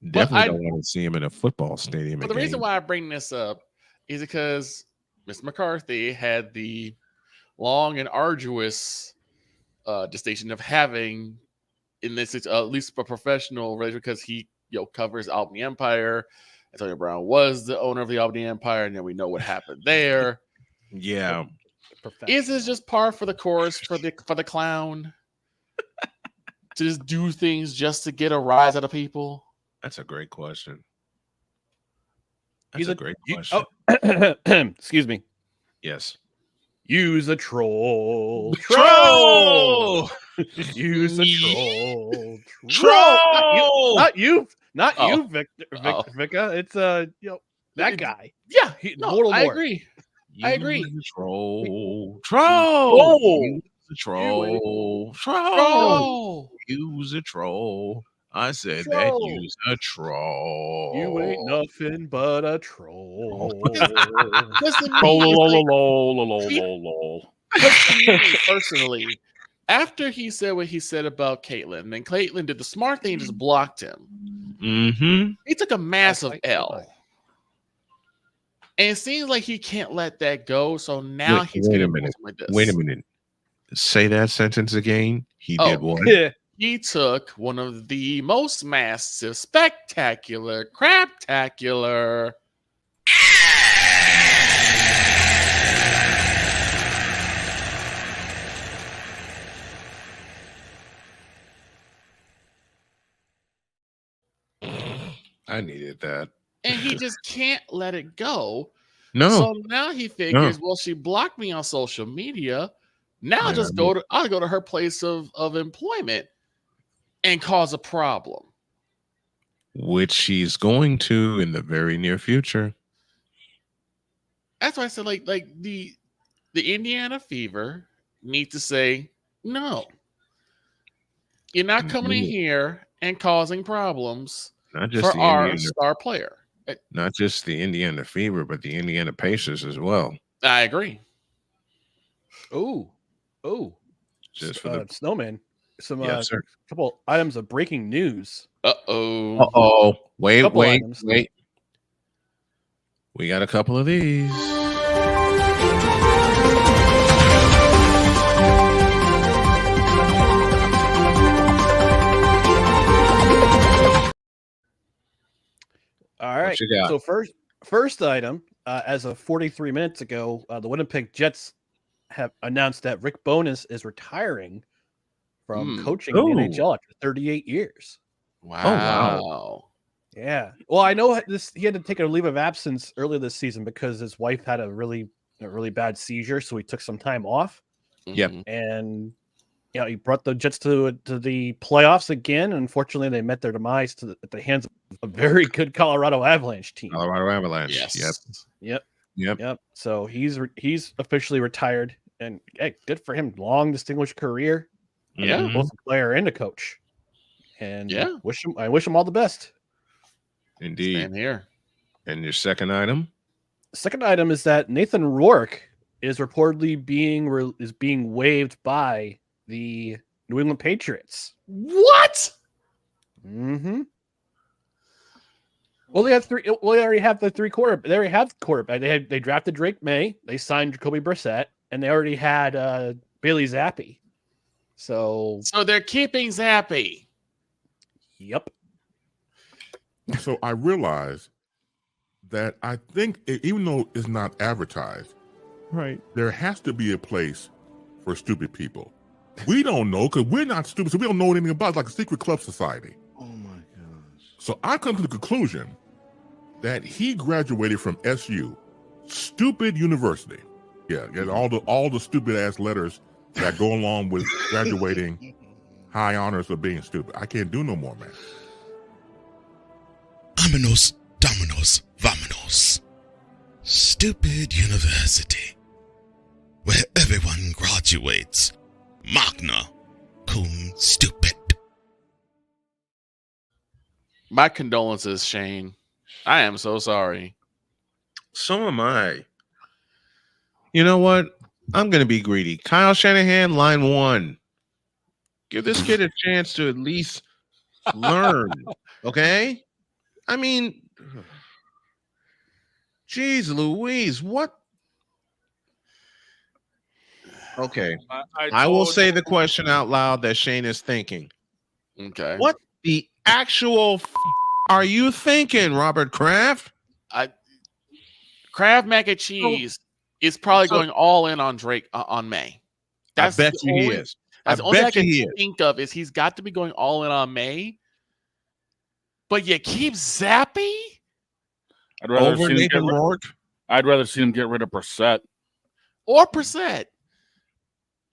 Definitely don't want to see him in a football stadium. But the reason why I bring this up is because Mr. McCarthy had the long and arduous distinction of having, in this at least a professional relationship, because he covers Albany Empire. Antonio Brown was the owner of the Albany Empire, and then we know what happened there. Yeah. Is this just par for the course for the clown to just do things just to get a rise out of people? That's a great question. That's a great question. Excuse me. Yes. Use a troll. Troll! Use a troll. Troll! Not you, Victor. Vika. It's that guy. Yeah, Mortal I Lord. agree. I agree. Troll. Troll. Use a troll. Troll. Use a troll. I said that Troll. you's a troll. You ain't nothing but a troll. Because to me, personally, after he said what he said about Caitlyn, and Caitlyn did the smart thing, just blocked him. Mm-hmm. He took a massive L. And it seems like he can't let that go. So now he's wait a getting minute. like this. Wait a minute. Say that sentence again. He did what? He took one of the most massive, spectacular, craptacular. I needed that. And he just can't let it go. No. So now he figures, well, she blocked me on social media. Now I'll go to her place of employment and cause a problem. Which she's going to in the very near future. That's why I said like the Indiana Fever need to say, no. You're not coming in here and causing problems for our star player. Not just the Indiana Fever, but the Indiana Pacers as well. I agree. Oh. Just for the Snowman. Some yes, sir. Couple items of breaking news. Uh-oh. Wait. Items. We got a couple of these. All right. What you got? So first item, as of 43 minutes ago, the Winnipeg Jets have announced that Rick Bowness is retiring from coaching in the NHL after 38 years. Wow. Oh, wow. Yeah. Well, I know he had to take a leave of absence earlier this season because his wife had a really bad seizure, so he took some time off. Yep. And he brought the Jets to the playoffs again. Unfortunately, they met their demise at the hands of a very good Colorado Avalanche team. Colorado Avalanche. Yes. Yep. So he's officially retired, and hey, good for him. Long, distinguished career. Yeah, both a player and a coach. And I wish him all the best. Indeed. Same here. And your second item? The second item is that Nathan Rourke is reportedly being waived by the New England Patriots. What? Mm-hmm. Well, they have three. Well, they already have the three quarterback. They already have quarterback. They drafted Drake May. They signed Jacoby Brissett, and they already had Bailey Zappi. So they're keeping Zappi. Yep. So I realized that I think even though it's not advertised, right, there has to be a place for stupid people. We don't know because we're not stupid, so we don't know anything about it. It's like a secret club society. Oh my gosh. So I come to the conclusion that he graduated from SU, stupid university. Yeah, all the stupid ass letters that go along with graduating, high honors of being stupid. I can't do no more, man. Vámonos, dominos, vámonos. Stupid university, where everyone graduates. Magna cum stupid. My condolences, Shane. I am so sorry. So am I. You know what? I'm going to be greedy. Kyle Shanahan, line 1. Give this kid a chance to at least learn. Okay? I mean, geez, Louise, what? Okay. I will say the question out loud that Shane is thinking. Okay. What the actual are you thinking, Robert Kraft? Kraft mac and cheese is probably going all in on Drake on May. I bet you he is. That's the only thing I can think of is he's got to be going all in on May. But you keep Zappi over Nathan Rourke. I'd rather see him get rid of Brissett. Or Brissett.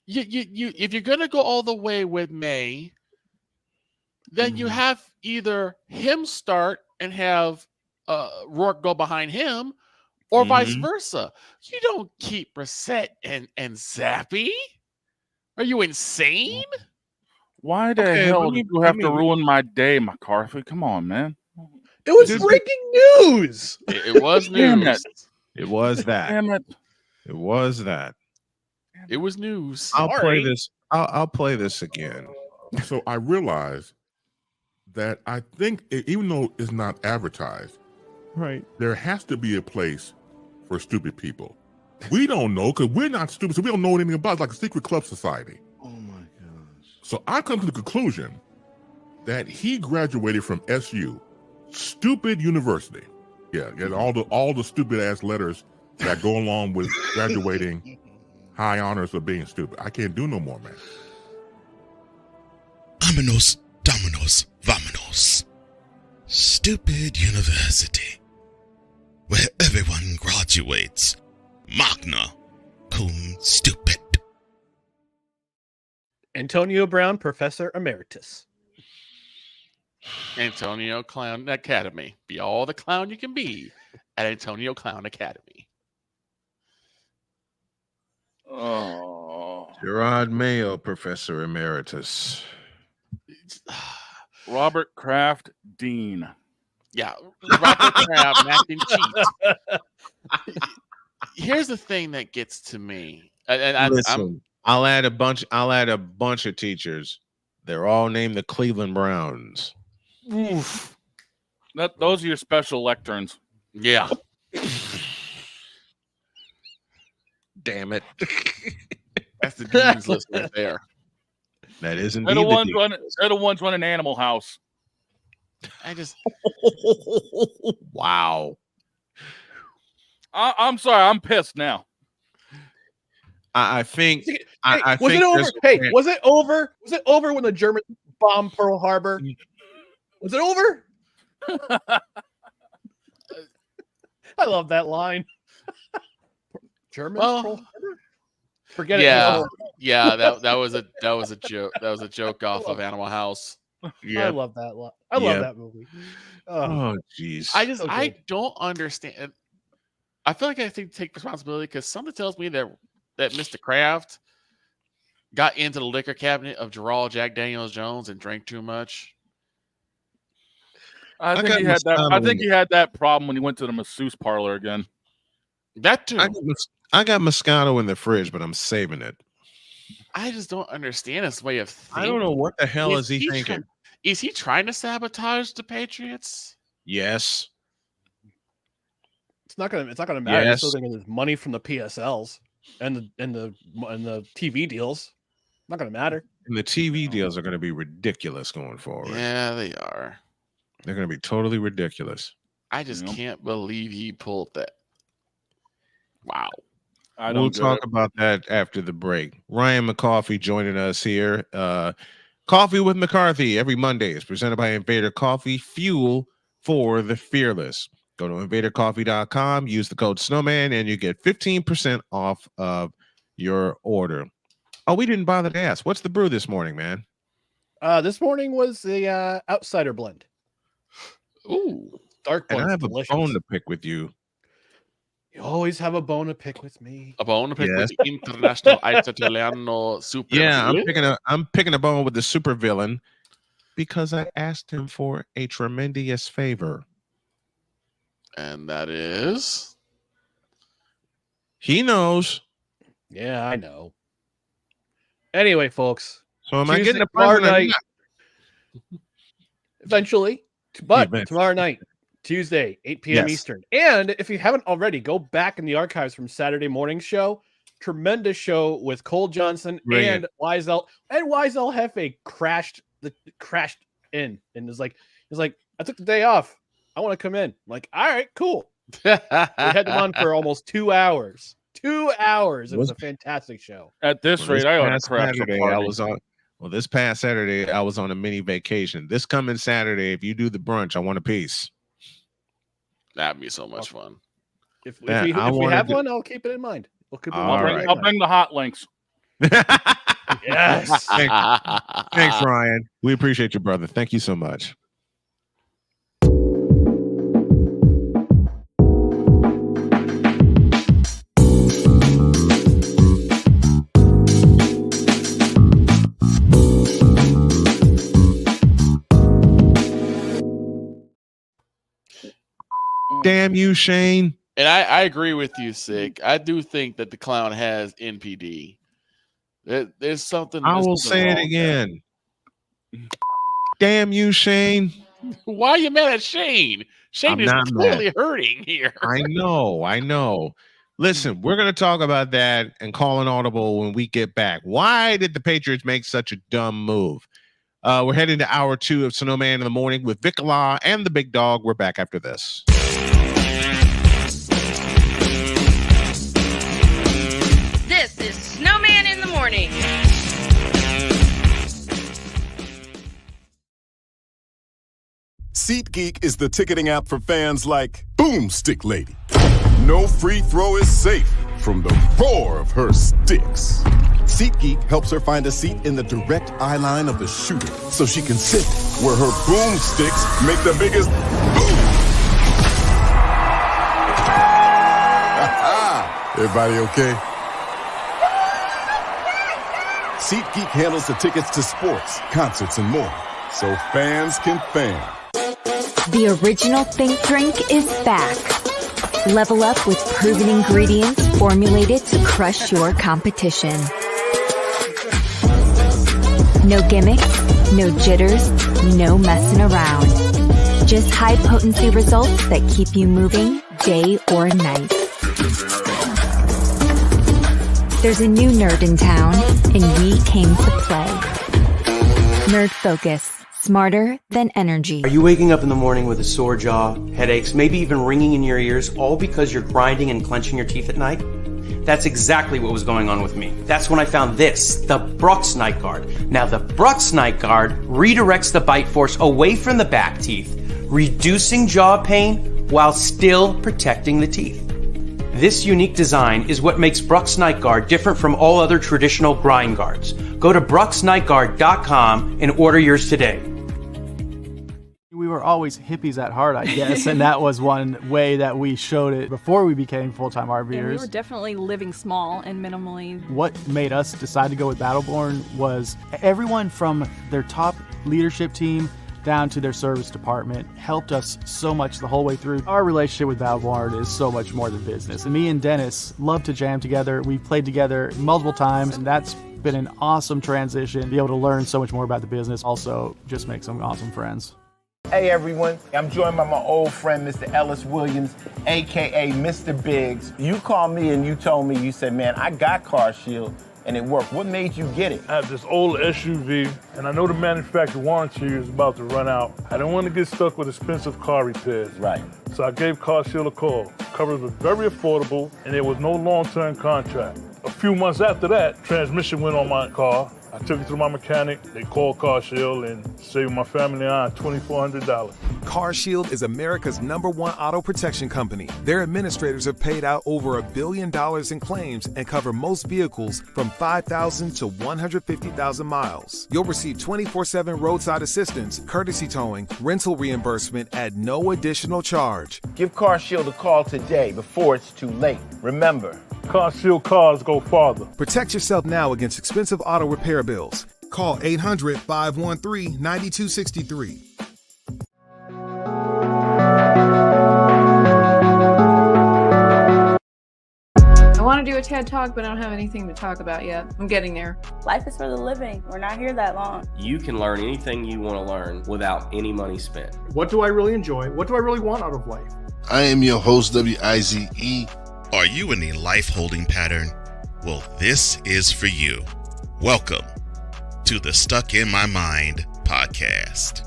You if you're gonna go all the way with May, then you have either him start and have Rourke go behind him, or vice versa. You don't keep Brissett and Zappi. Are you insane? Why the hell did you have to ruin my day, McCarthy? Come on, man. It was breaking news. It was Damn news. It was that. Damn it. It was that. It was news. I'll play this. I'll play this again. So I realized that I think even though it's not advertised, right, there has to be a place for stupid people. We don't know because we're not stupid, so we don't know anything about it. It's like a secret club society. Oh my gosh. So I come to the conclusion that he graduated from SU, stupid university. Yeah, get all the stupid ass letters that go along with graduating high honors of being stupid. I can't do no more, man. Vámonos, dominos, vámonos. Stupid university, where everyone graduates magna cum stupid. Antonio Brown, Professor Emeritus. Antonio Clown Academy. Be all the clown you can be at Antonio Clown Academy. Oh. Gerard Mayo, Professor Emeritus. Robert Kraft, Dean. Yeah, Robert Kraft, acting cheat. Here's the thing that gets to me. Listen, I'll add a bunch of teachers. They're all named the Cleveland Browns. Oof. Those are your special lecterns. Yeah. Damn it. That's the dean's list right there. That is They're indeed the ones running Animal House. I just wow. I'm sorry, I'm pissed now. I think. I was think it over? Hey, was it over? Was it over when the Germans bombed Pearl Harbor? Was it over? I love that line. Germans Pearl Harbor? Forget yeah, it. Yeah, that was a joke. That was a joke off of Animal House. I love that line. I love that movie. Oh, jeez. I don't understand. I feel like I have to take responsibility because something tells me that Mr. Kraft got into the liquor cabinet of Gerald Jack Daniels Jones and drank too much. I think he had that problem when he went to the masseuse parlor again. That too. I got Moscato in the fridge, but I'm saving it. I just don't understand his way of thinking. I don't know what the hell is he thinking. Is he trying to sabotage the Patriots? Yes. It's not gonna matter. Yes. He's still gonna get his money from the PSLs and the TV deals. Not gonna matter. And the TV deals are gonna be ridiculous going forward. Yeah, they are. They're gonna be totally ridiculous. I just can't believe he pulled that. Wow. We'll talk about that after the break. Ryan McCarthy joining us here. Coffee with McCarthy every Monday is presented by Invader Coffee, fuel for the fearless. Go to invadercoffee.com, use the code Snowman, and you get 15% off of your order. Oh, we didn't bother to ask. What's the brew this morning, man? This morning was the Outsider blend. Ooh, dark blend. And I have delicious. a bone to pick with you. You always have a bone to pick with me. A bone to pick with the International Italiano Super. Yeah, I'm picking a bone with the super villain because I asked him for a tremendous favor. And that is? He knows. Yeah, I know. Anyway, folks. So am I getting a tomorrow present or night? Eventually. But tomorrow night, Tuesday, 8 p.m. Yes. Eastern. And if you haven't already, go back in the archives from Saturday morning show. Tremendous show with Cole Johnson and Wiesel. And Wiesel Hefe crashed in and is like, I took the day off. I want to come in. I'm like, all right, cool. We had them on for almost 2 hours. 2 hours. It was a fantastic show. At this rate, I ought to crash Saturday, I was on. Well, this past Saturday, I was on a mini vacation. This coming Saturday, if you do the brunch, I want a piece. That'd be so much fun. If we have one, I'll keep it in mind. I'll bring the hot links. Yes. Thanks, Ryan. We appreciate you, brother. Thank you so much. Damn you, Shane. And I agree with you, Sick. I do think that the clown has NPD. There's something. I will something say it wrong again. Damn you, Shane. there. Why are you mad at Shane? Shane I'm is not clearly mad. hurting here. I know. Listen, we're going to talk about that and call an audible when we get back. Why did the Patriots make such a dumb move? We're heading to hour 2 of Snowman in the Morning with Vic Law and the Big Dog. We're back after this. This is Snowman in the Morning. SeatGeek is the ticketing app for fans like Boomstick Lady. No free throw is safe from the roar of her sticks. SeatGeek helps her find a seat in the direct eye line of the shooter so she can sit where her boomsticks make the biggest boom. Everybody okay? SeatGeek handles the tickets to sports, concerts, and more, so fans can fan. The original Think Drink is back. Level up with proven ingredients formulated to crush your competition. No gimmicks, no jitters, no messing around. Just high potency results that keep you moving day or night. There's a new nerd in town, and we came to play. Nerd Focus. Smarter than energy. Are you waking up in the morning with a sore jaw, headaches, maybe even ringing in your ears, all because you're grinding and clenching your teeth at night? That's exactly what was going on with me. That's when I found this, the Brux Night Guard. Now, the Brux Night Guard redirects the bite force away from the back teeth, reducing jaw pain while still protecting the teeth. This unique design is what makes Brux Night Guard different from all other traditional grind guards. Go to BruxNightGuard.com and order yours today. We were always hippies at heart, I guess, and that was one way that we showed it before we became full-time RVers. Yeah, we were definitely living small and minimally. What made us decide to go with Battleborn was everyone from their top leadership team down to their service department helped us so much the whole way through. Our relationship with Battleborn is so much more than business. And me and Dennis love to jam together. We've played together multiple times, and that's been an awesome transition. Be able to learn so much more about the business. Also, just make some awesome friends. Hey everyone, I'm joined by my old friend, Mr. Ellis Williams, AKA Mr. Biggs. You called me and you told me, you said, man, I got CarShield and it worked. What made you get it? I have this old SUV and I know the manufacturer warranty is about to run out. I don't want to get stuck with expensive car repairs. Right. So I gave CarShield a call. Coverage was very affordable and there was no long-term contract. A few months after that, transmission went on my car. I took it to my mechanic, they called CarShield and saved my family on $2,400. CarShield is America's #1 auto protection company. Their administrators have paid out over $1 billion in claims and cover most vehicles from 5,000 to 150,000 miles. You'll receive 24/7 roadside assistance, courtesy towing, rental reimbursement at no additional charge. Give CarShield a call today before it's too late. Remember, CarShield cars go farther. Protect yourself now against expensive auto repair bills. Call 800-513-9263. I want to do a TED Talk, but I don't have anything to talk about yet. I'm getting there. Life is for the living. We're not here that long. You can learn anything you want to learn without any money spent. What do I really enjoy? What do I really want out of life? I am your host, WIZE. Are you in a life holding pattern? Well, this is for you. Welcome to the Stuck in My Mind podcast.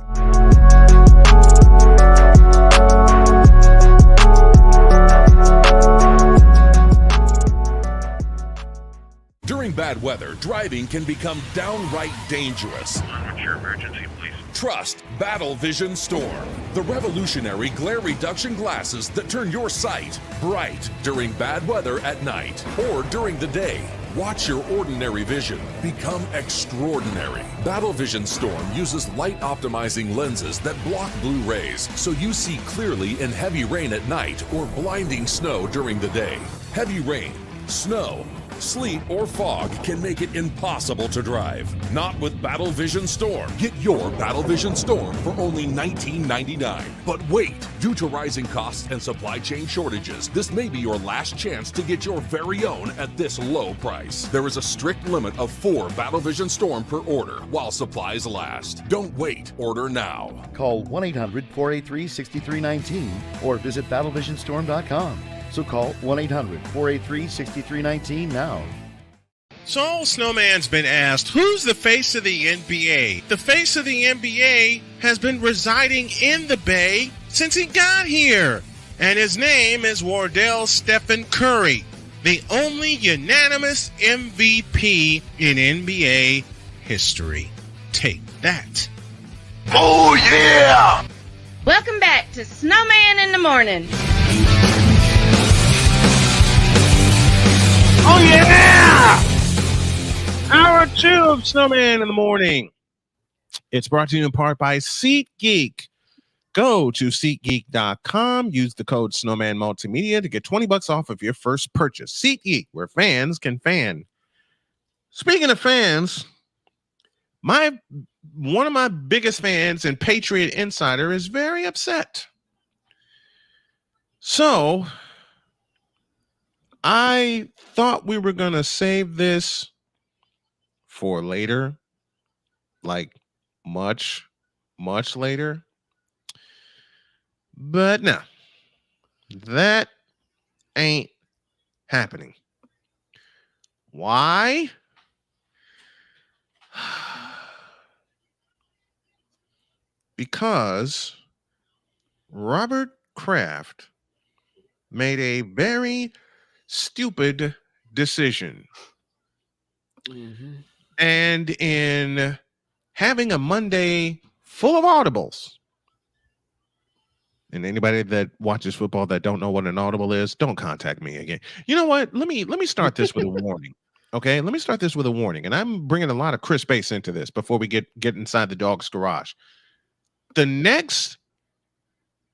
During bad weather, driving can become downright dangerous. What's your emergency, please? Trust Battle Vision Storm, the revolutionary glare reduction glasses that turn your sight bright during bad weather at night or during the day. Watch your ordinary vision become extraordinary. Battle Vision Storm uses light optimizing lenses that block blue rays so you see clearly in heavy rain at night or blinding snow during the day. Heavy rain, snow, Sleet or fog can make it impossible to drive. Not with Battle Vision Storm. Get your Battle Vision Storm for only $19.99. But wait, due to rising costs and supply chain shortages, this may be your last chance to get your very own at this low price. There is a strict limit of 4 Battle Vision Storm per order while supplies last. Don't wait, order now. Call 1-800-483-6319 or visit battlevisionstorm.com. So call 1-800-483-6319 now. So, Snowman's been asked, who's the face of the NBA? The face of the NBA has been residing in the Bay since he got here. And his name is Wardell Stephen Curry, the only unanimous MVP in NBA history. Take that. Oh, yeah! Welcome back to Snowman in the Morning. Oh, yeah! Hour 2 of Snowman in the Morning. It's brought to you in part by SeatGeek. Go to SeatGeek.com. Use the code Snowman Multimedia to get $20 off of your first purchase. SeatGeek, where fans can fan. Speaking of fans, one of my biggest fans and Patriot Insider is very upset. So I thought we were going to save this for later, like much later. But no, that ain't happening. Why? Because Robert Kraft made a very stupid decision. Mm-hmm. And in having a Monday full of audibles, and anybody that watches football that don't know what an audible is, don't contact me again. You know what? Let me start this with a warning. Okay, let me start this with a warning. And I'm bringing a lot of Chris Bass into this before we get inside the dog's garage. The next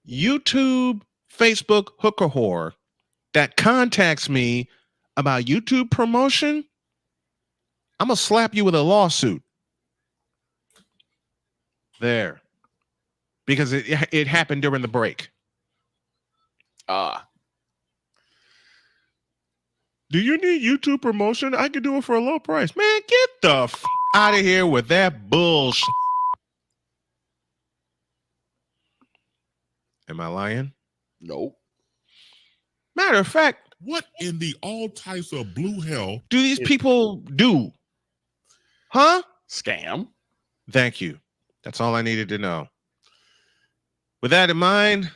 YouTube, Facebook hooker whore that contacts me about YouTube promotion, I'm going to slap you with a lawsuit. There. Because it happened during the break. Do you need YouTube promotion? I can do it for a low price. Man, get the out of here with that bullshit. Am I lying? Nope. Matter of fact, what in the all types of blue hell do these people do? Huh? Scam. Thank you. That's all I needed to know. With that in mind,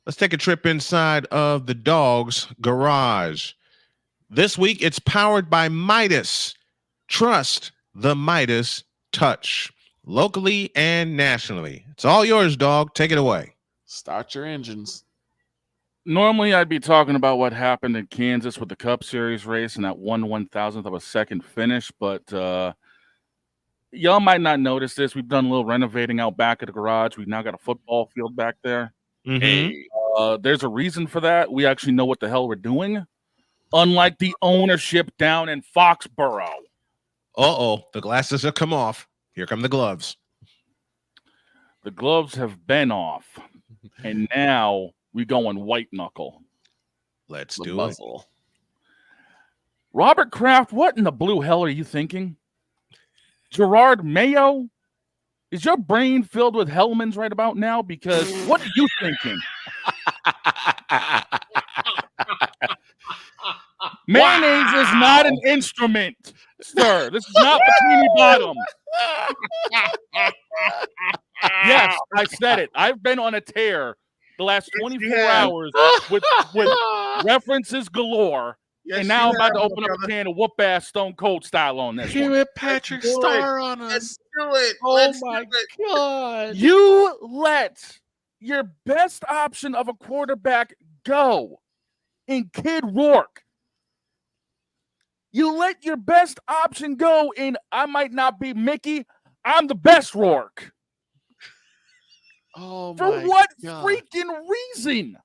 let's take a trip inside of the dog's garage. This week, it's powered by Midas. Trust the Midas touch, locally and nationally. It's all yours, dog. Take it away. Start your engines. Normally, I'd be talking about what happened in Kansas with the Cup Series race and that 1/1000th of a second finish, but y'all might not notice this. We've done a little renovating out back of the garage. We've now got a football field back there. Mm-hmm. Hey, there's a reason for that. We actually know what the hell we're doing, unlike the ownership down in Foxborough. Uh-oh, the glasses have come off. Here come the gloves. The gloves have been off, and now we going white knuckle. Let's The do muzzle. it. Robert Kraft, what in the blue hell are you thinking? Gerard Mayo? Is your brain filled with Hellmans right about now? Because what are you thinking? Mayonnaise is not an instrument, sir. This is not Bikini Bottom. Yes, I said it. I've been on a tear the last 24 hours with references galore. Yes, and now I'm you about to have, open up brother. a can of whoop ass Stone Cold style on this Give one. it Patrick Star on us. Do it. Oh my God. You let your best option of a quarterback go in Kid Rourke. You let your best option go in I might not be Mickey, I'm the best Rourke. Oh For my what God. freaking reason?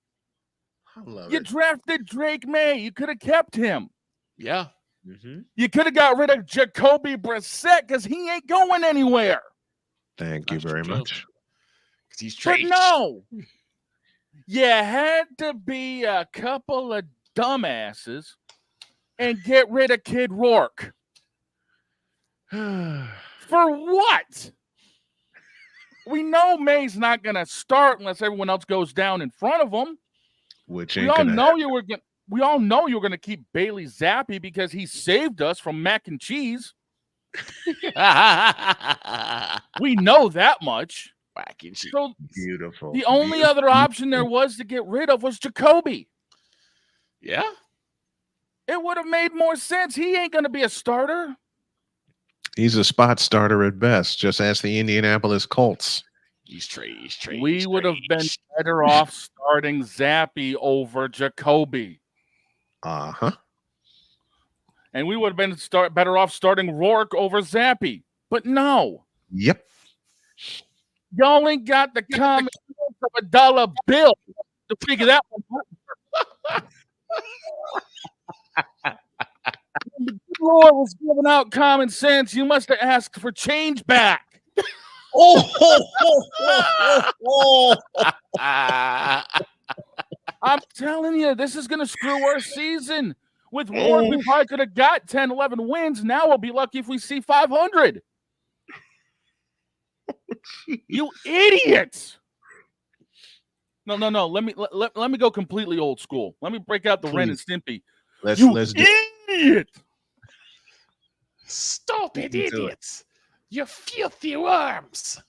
I love You it. drafted Drake May. You could have kept him. Yeah. You could have got rid of Jacoby Brissett because he ain't going anywhere. Thank you very much. He's But no, you had to be a couple of dumbasses and get rid of Kid Rourke. For what? We know May's not going to start unless everyone else goes down in front of him. Which we ain't all gonna know happen. you were going. We all know you're going to keep Bailey Zappi because he saved us from mac and cheese. We know that much. Mac and cheese. So Beautiful. the only other option there was to get rid of was Jacoby. Yeah. It would have made more sense. He ain't going to be a starter. He's a spot starter at best. Just ask the Indianapolis Colts. He's trade. We would have been better off starting Zappi over Jacoby. Uh-huh. And we would have been better off starting Rourke over Zappi. But no. Yep. Y'all ain't got the common sense of a dollar bill to figure that one out. When the good Lord was giving out common sense, you must have asked for change back. I'm telling you, this is going to screw our season. With Rourke, we probably could have got 10, 11 wins. Now we'll be lucky if we see 500. You idiots. No. Let me go completely old school. Let me break out the Ren and Stimpy. Let's do idiot. Stop it, idiots. You filthy worms.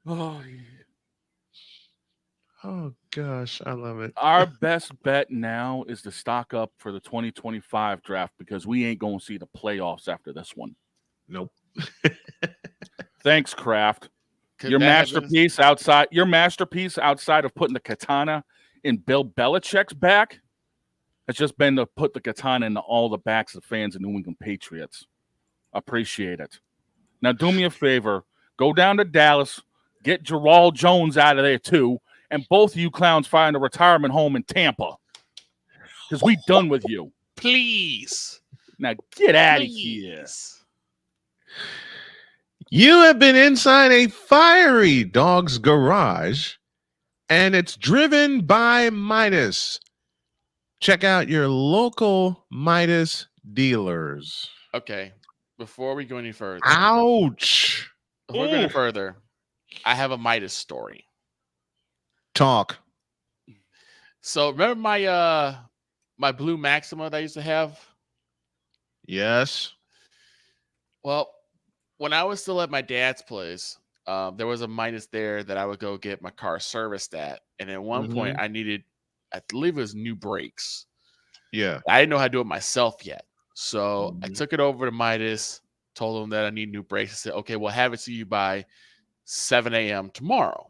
Oh, gosh, I love it. Our best bet now is to stock up for the 2025 draft because we ain't going to see the playoffs after this one. Nope. Thanks, Kraft. Could Your that have been- masterpiece outside of putting the katana in Bill Belichick's back has just been to put the katana into all the backs of fans of New England Patriots. Appreciate it. Now do me a favor. Go down to Dallas, get Gerald Jones out of there too, and both of you clowns find a retirement home in Tampa. Because we done with you. Please. Now get out of here. You have been inside a fiery dog's garage, and it's driven by Midas. Check out your local Midas dealers. Okay. Before we go any further. Ouch. Before we go any further, I have a Midas story. Talk. So remember my my blue Maxima that I used to have? Yes. Well, when I was still at my dad's place, there was a Midas there that I would go get my car serviced at. And at one point I needed, I believe it was new brakes. Yeah. I didn't know how to do it myself yet. So I took it over to Midas, told them that I need new brakes. I said, okay, we'll have it to you by 7 a.m. tomorrow.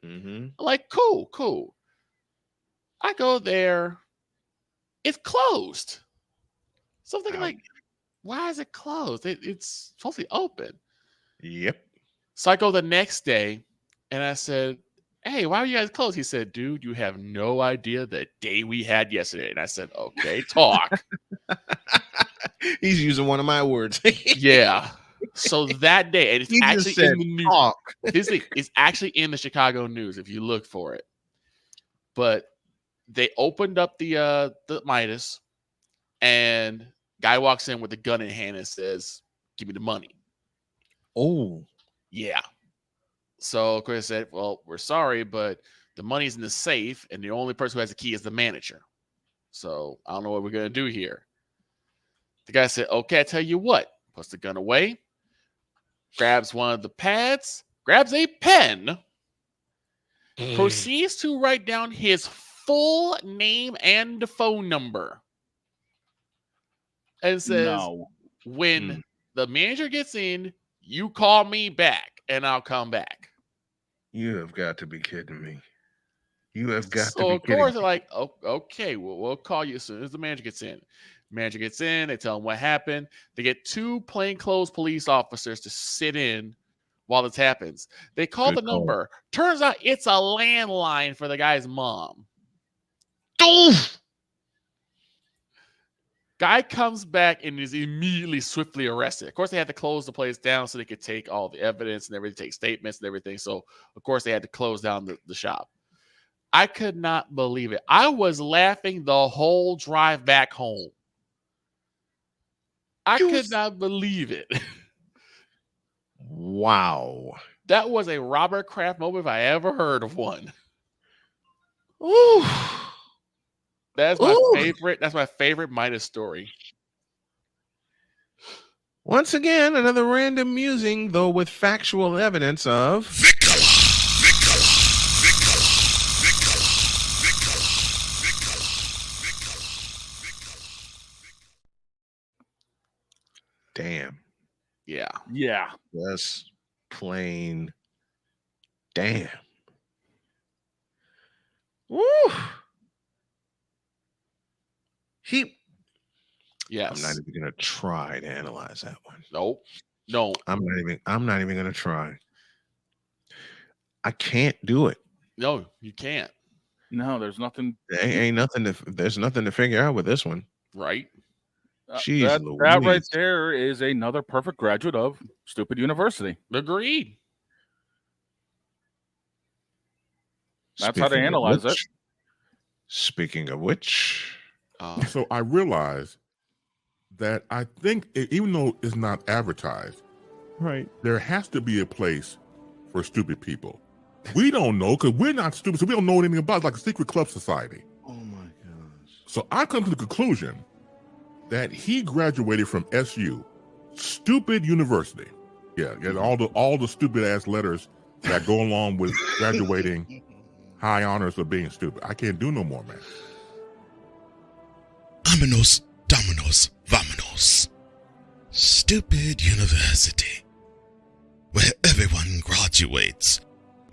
I'm like, cool. I go there. It's closed. So I'm thinking, like, why is it closed? It's supposed to be open. Yep. So I go the next day and I said, hey, why are you guys closed? He said, dude, you have no idea the day we had yesterday. And I said, okay, talk. He's using one of my words. Yeah. So that day, and it's He actually just said, in the news. talk. This thing is actually in the Chicago news if you look for it. But they opened up the Midas, and guy walks in with a gun in hand and says, give me the money. Oh. Yeah. So Chris said, well, we're sorry, but the money's in the safe, and the only person who has the key is the manager. So I don't know what we're going to do here. The guy said, okay, I tell you what. Puts the gun away, grabs one of the pads, grabs a pen, proceeds to write down his full name and phone number. And says, when the manager gets in, you call me back and I'll come back. You have got to be kidding me. You have got to So be of kidding course me. they're like, oh, okay, we'll call you as soon as the manager gets in. Manager gets in, they tell him what happened. They get 2 plainclothes police officers to sit in while this happens. They call the number. Turns out it's a landline for the guy's mom. Guy comes back and is immediately swiftly arrested. Of course, they had to close the place down so they could take all the evidence and everything, take statements and everything. So, of course, they had to close down the shop. I could not believe it. I was laughing the whole drive back home. I could not believe it. Wow. That was a Robert Kraft moment if I ever heard of one. Ooh. That's my favorite. That's my favorite Midas story. Once again, another random musing, though with factual evidence of damn. Yeah. Yeah. Just plain damn. Woo. Yes. I'm not even gonna try to analyze that one. Nope. No. I'm not even gonna try. I can't do it. No, you can't. No, there's nothing. There's nothing to figure out with this one. Right. Jeez, that right there is another perfect graduate of Stupid University. Agreed. That's how they analyze it. Speaking of which, so I realized that I think even though it's not advertised, right, there has to be a place for stupid people. We don't know because we're not stupid, so we don't know anything about it, like a secret club society. Oh my gosh. So I come to the conclusion that he graduated from SU, Stupid University. Yeah, all the stupid ass letters that go along with graduating, high honors of being stupid. I can't do no more, man. Vámonos, dominos, vámonos. Stupid University, where everyone graduates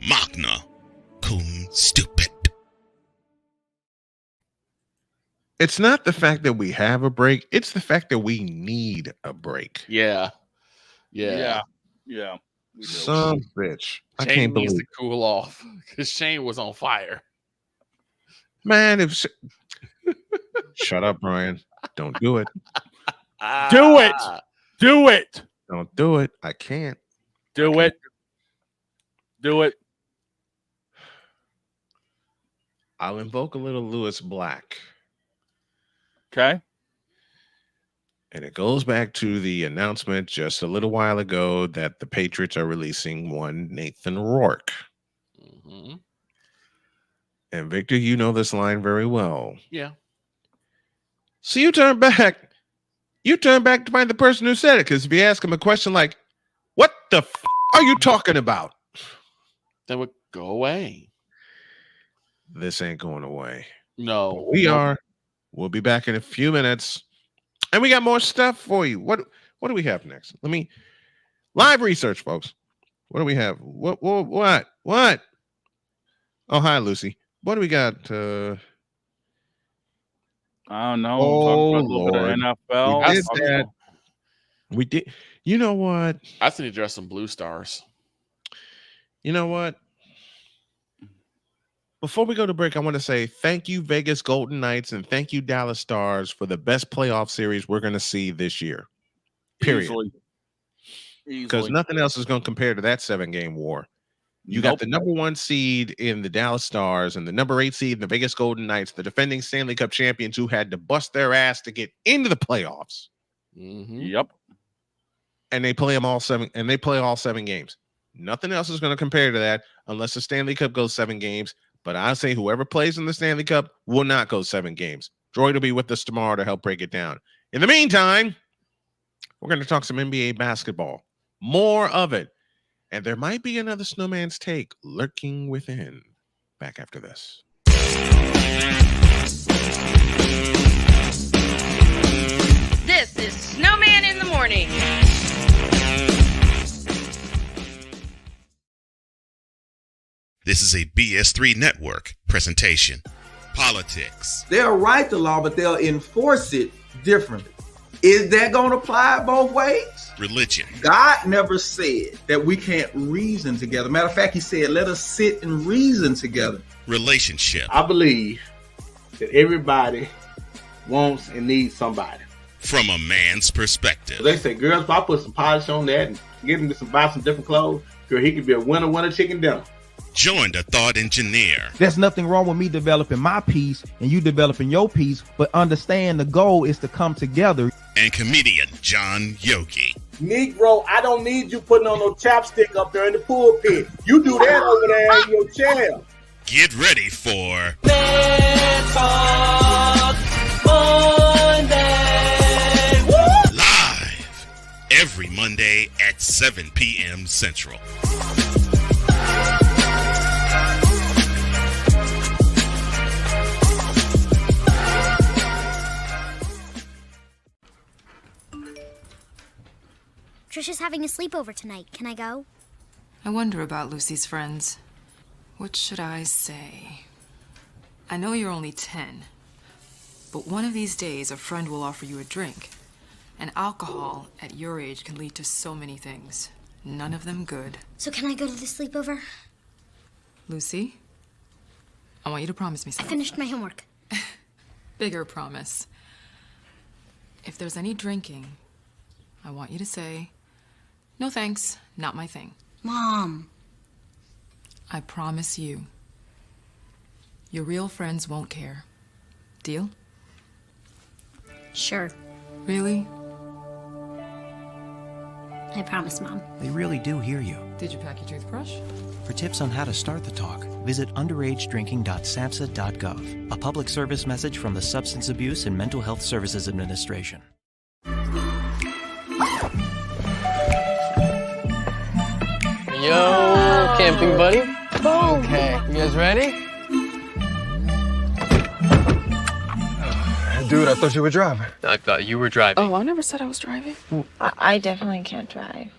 magna cum stupid. it's not the fact that we have a break, it's the fact that we need a break. Yeah. Some bitch. I Shane can't needs believe to cool off because Shane was on fire. Man, if shut up, Brian. Don't do it. Do it. Do it. Don't do it. I can't. Do it. Do it. I'll invoke a little Lewis Black. Okay. And it goes back to the announcement just a little while ago that the Patriots are releasing one Nathan Rourke. Mm-hmm. And Victor, you know this line very well. Yeah. So you turn back to find the person who said it. Because if you ask him a question like, what the f are you talking about? That would go away. This ain't going away. No. But we are. We'll be back in a few minutes. And we got more stuff for you. What do we have next? Live research, folks. What do we have? What? Oh, hi, Lucy. What do we got? I don't know. Oh, Talk about a little bit of NFL. We did that. We did. You know what? I still need to dress some Blue Stars. You know what? Before we go to break, I want to say thank you, Vegas Golden Knights, and thank you, Dallas Stars, for the best playoff series we're going to see this year. Period. Because nothing else is going to compare to that 7-game war. You got the number 1 seed in the Dallas Stars and the number 8 seed in the Vegas Golden Knights, the defending Stanley Cup champions who had to bust their ass to get into the playoffs. Mm-hmm. Yep. And they play all 7 games. Nothing else is going to compare to that unless the Stanley Cup goes 7 games. But I say whoever plays in the Stanley Cup will not go 7 games. Droid will be with us tomorrow to help break it down. In the meantime, we're going to talk some NBA basketball. More of it. And there might be another Snowman's Take lurking within. Back after this. This is Snowman in the Morning. This is a BS3 Network presentation. Politics. They'll write the law, but they'll enforce it differently. Is that going to apply both ways? Religion. God never said that we can't reason together. Matter of fact, he said, let us sit and reason together. Relationship. I believe that everybody wants and needs somebody. from a man's perspective. They say, girls, if I put some polish on that and get him to buy some different clothes, girl, he could be a winner chicken dinner. Join the thought engineer. There's nothing wrong with me developing my piece and you developing your piece, but understand the goal is to come together. And comedian John Yogi. Negro, I don't need you putting on no chapstick up there in the pulpit. You do that over there in your chair. Get ready for Man Talk Monday. Woo! Live every Monday at 7 p.m. Central. Trisha's having a sleepover tonight. Can I go? I wonder about Lucy's friends. What should I say? I know you're only 10, but one of these days a friend will offer you a drink. And alcohol at your age can lead to so many things. None of them good. So can I go to the sleepover? Lucy, I want you to promise me I something. finished my homework. Bigger promise. If there's any drinking, I want you to say, "No thanks, not my thing." Mom. I promise you, your real friends won't care. Deal? Sure. Really? I promise, Mom. They really do hear you. Did you pack your toothbrush? For tips on how to start the talk, visit underagedrinking.samhsa.gov. A public service message from the Substance Abuse and Mental Health Services Administration. Yo, camping buddy. Okay, you guys ready? Dude, I thought you were driving. I thought you were driving. Oh, I never said I was driving. I definitely can't drive.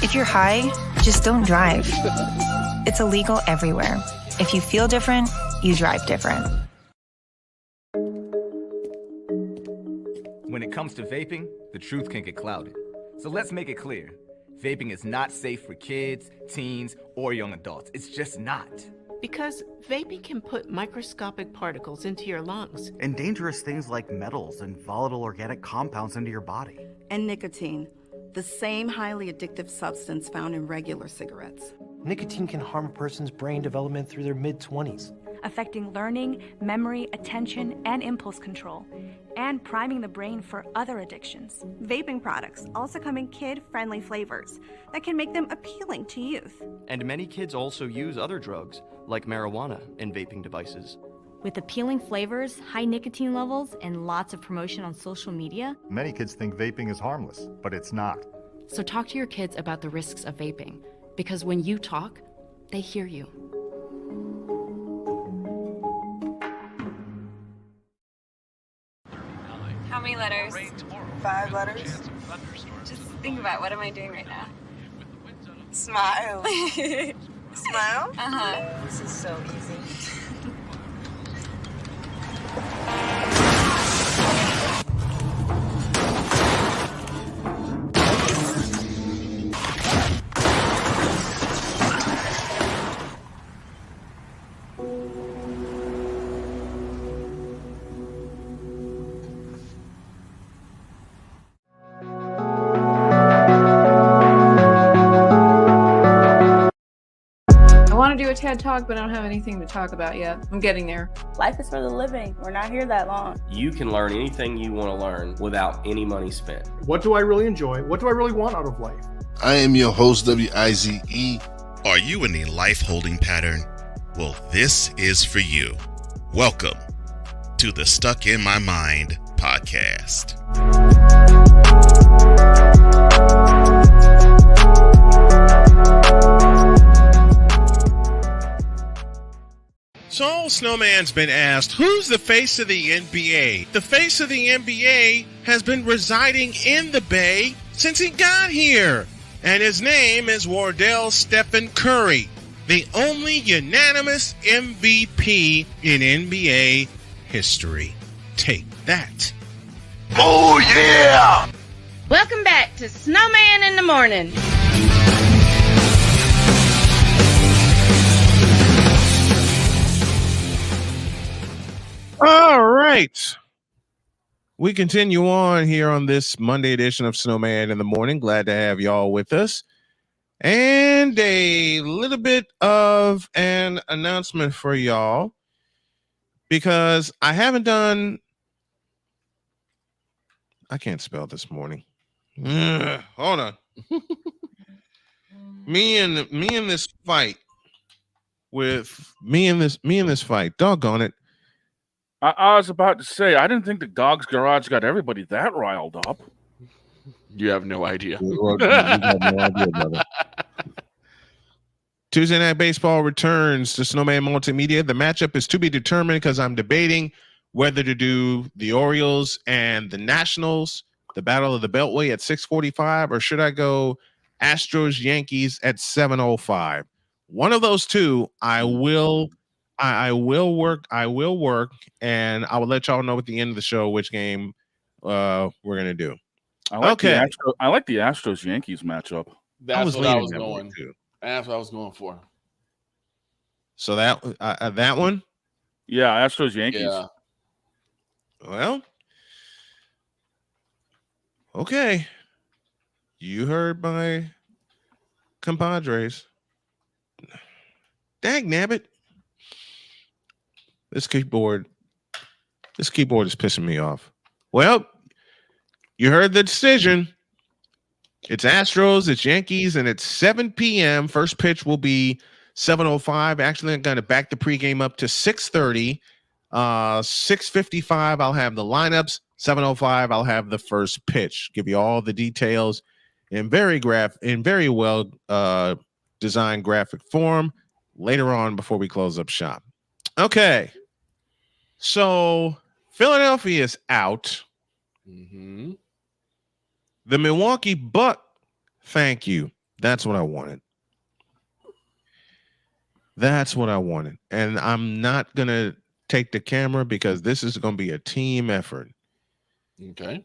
If you're high, just don't drive. It's illegal everywhere. If you feel different, you drive different. When it comes to vaping, the truth can get clouded. So let's make it clear. Vaping is not safe for kids, teens, or young adults. It's just not. Because vaping can put microscopic particles into your lungs. And dangerous things like metals and volatile organic compounds into your body. And nicotine, the same highly addictive substance found in regular cigarettes. Nicotine can harm a person's brain development through their mid-20s. Affecting learning, memory, attention, and impulse control, and priming the brain for other addictions. Vaping products also come in kid-friendly flavors that can make them appealing to youth. And many kids also use other drugs, like marijuana, in vaping devices. With appealing flavors, high nicotine levels, and lots of promotion on social media, many kids think vaping is harmless, but it's not. So talk to your kids about the risks of vaping, because when you talk, they hear you. How many letters? 5 letters. Just think about, what am I doing right now? Smile. Smile? Uh-huh. This is so easy. I want to do a TED Talk, but I don't have anything to talk about yet. I'm getting there. Life is for the living. We're not here that long. You can learn anything you want to learn without any money spent. What do I really enjoy? What do I really want out of life? I am your host, W-I-Z-E. Are you in a life holding pattern? Well, this is for you. Welcome to the Stuck in My Mind podcast. So, Snowman's been asked, who's the face of the NBA? The face of the NBA has been residing in the Bay since he got here. And his name is Wardell Stephen Curry, the only unanimous MVP in NBA history. Take that. Oh, yeah! Welcome back to Snowman in the Morning. right. We continue on here on this Monday edition of Snowman in the Morning. Glad to have y'all with us. And a little bit of an announcement for y'all, because I can't spell this morning. Hold on. me and this fight. Doggone it. I was about to say, I didn't think the Dog's Garage got everybody that riled up. You have no idea. You have no idea, brother. Tuesday Night Baseball returns to Snowman Multimedia. The matchup is to be determined because I'm debating whether to do the Orioles and the Nationals, the Battle of the Beltway at 6:45, or should I go Astros Yankees at 7:05? One of those two, I will work, and I will let y'all know at the end of the show which game we're gonna do. I like the Astros Yankees matchup. That's what I was going to. That's what I was going for. So that one? Yeah, Astros Yankees. Yeah. Well, okay. You heard my compadres. Dag nabbit. This keyboard is pissing me off. Well, you heard the decision. It's Astros, it's Yankees, and it's 7 p.m. First pitch will be 7:05. Actually, I'm going to back the pregame up to 6:30. 6:55, I'll have the lineups. 7:05, I'll have the first pitch. Give you all the details in very well designed graphic form later on before we close up shop. Okay. So Philadelphia is out. Mm-hmm. The Milwaukee Bucks, thank you. That's what I wanted. And I'm not going to take the camera because this is going to be a team effort. Okay.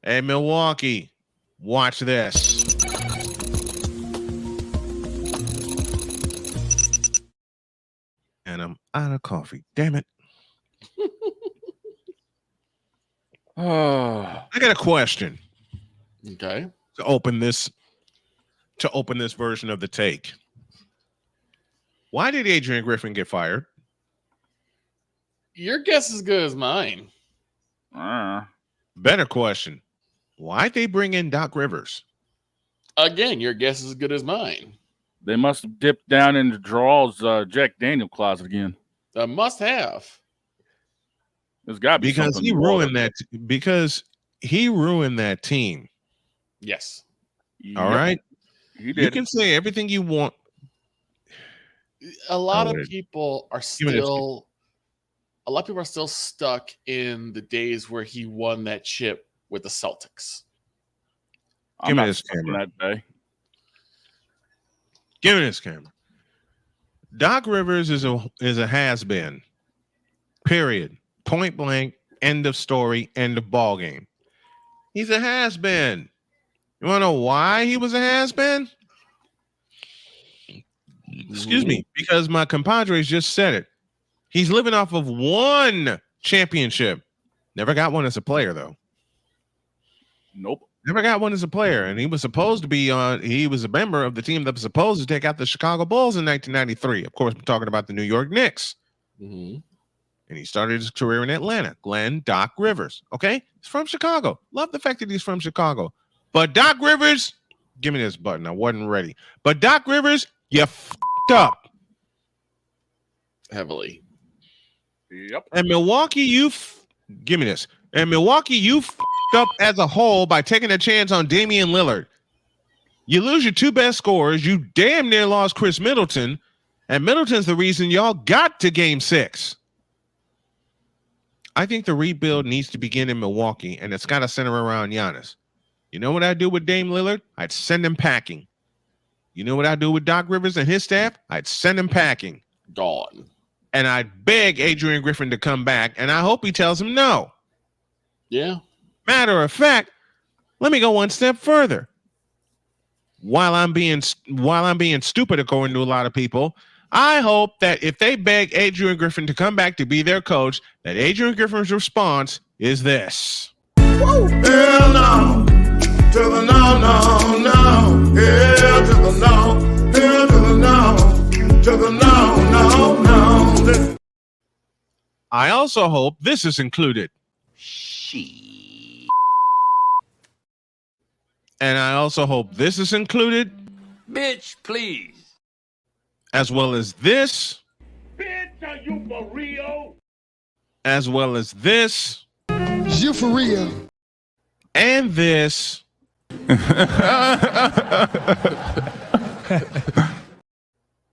Hey, Milwaukee, watch this. And I'm out of coffee. Damn it. I got a question. Okay. To open this version of the take. Why did Adrian Griffin get fired? Your guess is as good as mine. Better question. Why'd they bring in Doc Rivers? Again, your guess is as good as mine. They must have dipped down into Draw's Jack Daniel closet again. Must have. There's got to be because he ruined that. Because he ruined that team. Yes. All right. You can say everything you want. A lot of people are still stuck in the days where he won that chip with the Celtics. Give me this camera. That day. Give me this camera. Doc Rivers is a has-been. Period. Point blank. End of story. End of ball game. He's a has-been. You want to know why he was a has-been? Excuse me. Because my compadres just said it. He's living off of one championship. Never got one as a player, though. Nope. Never got one as a player. And he was supposed to be he was a member of the team that was supposed to take out the Chicago Bulls in 1993. Of course, we're talking about the New York Knicks. Mm-hmm. And he started his career in Atlanta. Doc Rivers. Okay? He's from Chicago. Love the fact that he's from Chicago. But Doc Rivers, give me this button. I wasn't ready. But Doc Rivers, you f***ed up. Heavily. Yep. And Milwaukee, give me this. And Milwaukee, you f***ed up as a whole by taking a chance on Damian Lillard. You lose your two best scorers. You damn near lost Chris Middleton. And Middleton's the reason y'all got to Game 6. I think the rebuild needs to begin in Milwaukee, and it's got to center around Giannis. You know what I'd do with Dame Lillard? I'd send him packing. You know what I'd do with Doc Rivers and his staff? I'd send him packing. Gone. And I'd beg Adrian Griffin to come back, and I hope he tells him no. Yeah. Matter of fact, let me go one step further. While I'm being stupid, according to a lot of people, I hope that if they beg Adrian Griffin to come back to be their coach, that Adrian Griffin's response is this. Hell no, to the no, no, no. Hell to the no, hell to the no, to the no, no, no. I also hope this is included. And I also hope this is included. Bitch, please. As well as this. Bitch, are you for real? As well as this. You for real? And this.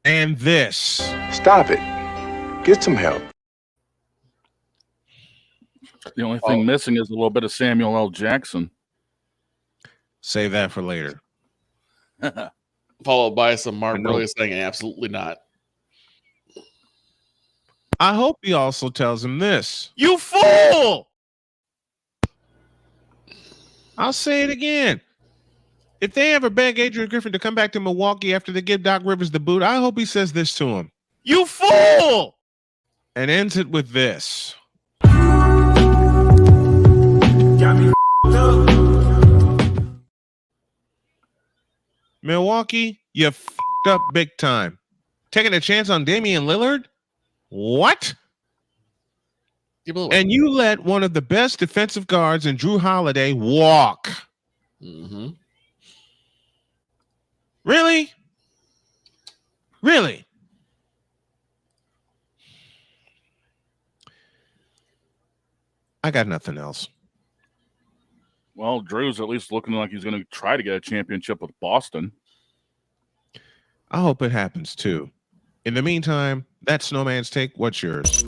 And this. Stop it. Get some help. The only thing missing is a little bit of Samuel L. Jackson. Save that for later. Followed by some Mark really saying absolutely not. I hope he also tells him this. You fool! I'll say it again. If they ever beg Adrian Griffin to come back to Milwaukee after they give Doc Rivers the boot, I hope he says this to him. You fool! And ends it with this. Got me up. Milwaukee, you f***ed up big time. Taking a chance on Damian Lillard? What? And you let one of the best defensive guards in Drew Holiday walk. Mm-hmm. Really? Really? I got nothing else. Well, Drew's at least looking like he's going to try to get a championship with Boston. I hope it happens too. In the meantime, that's Snowman's Take. What's yours?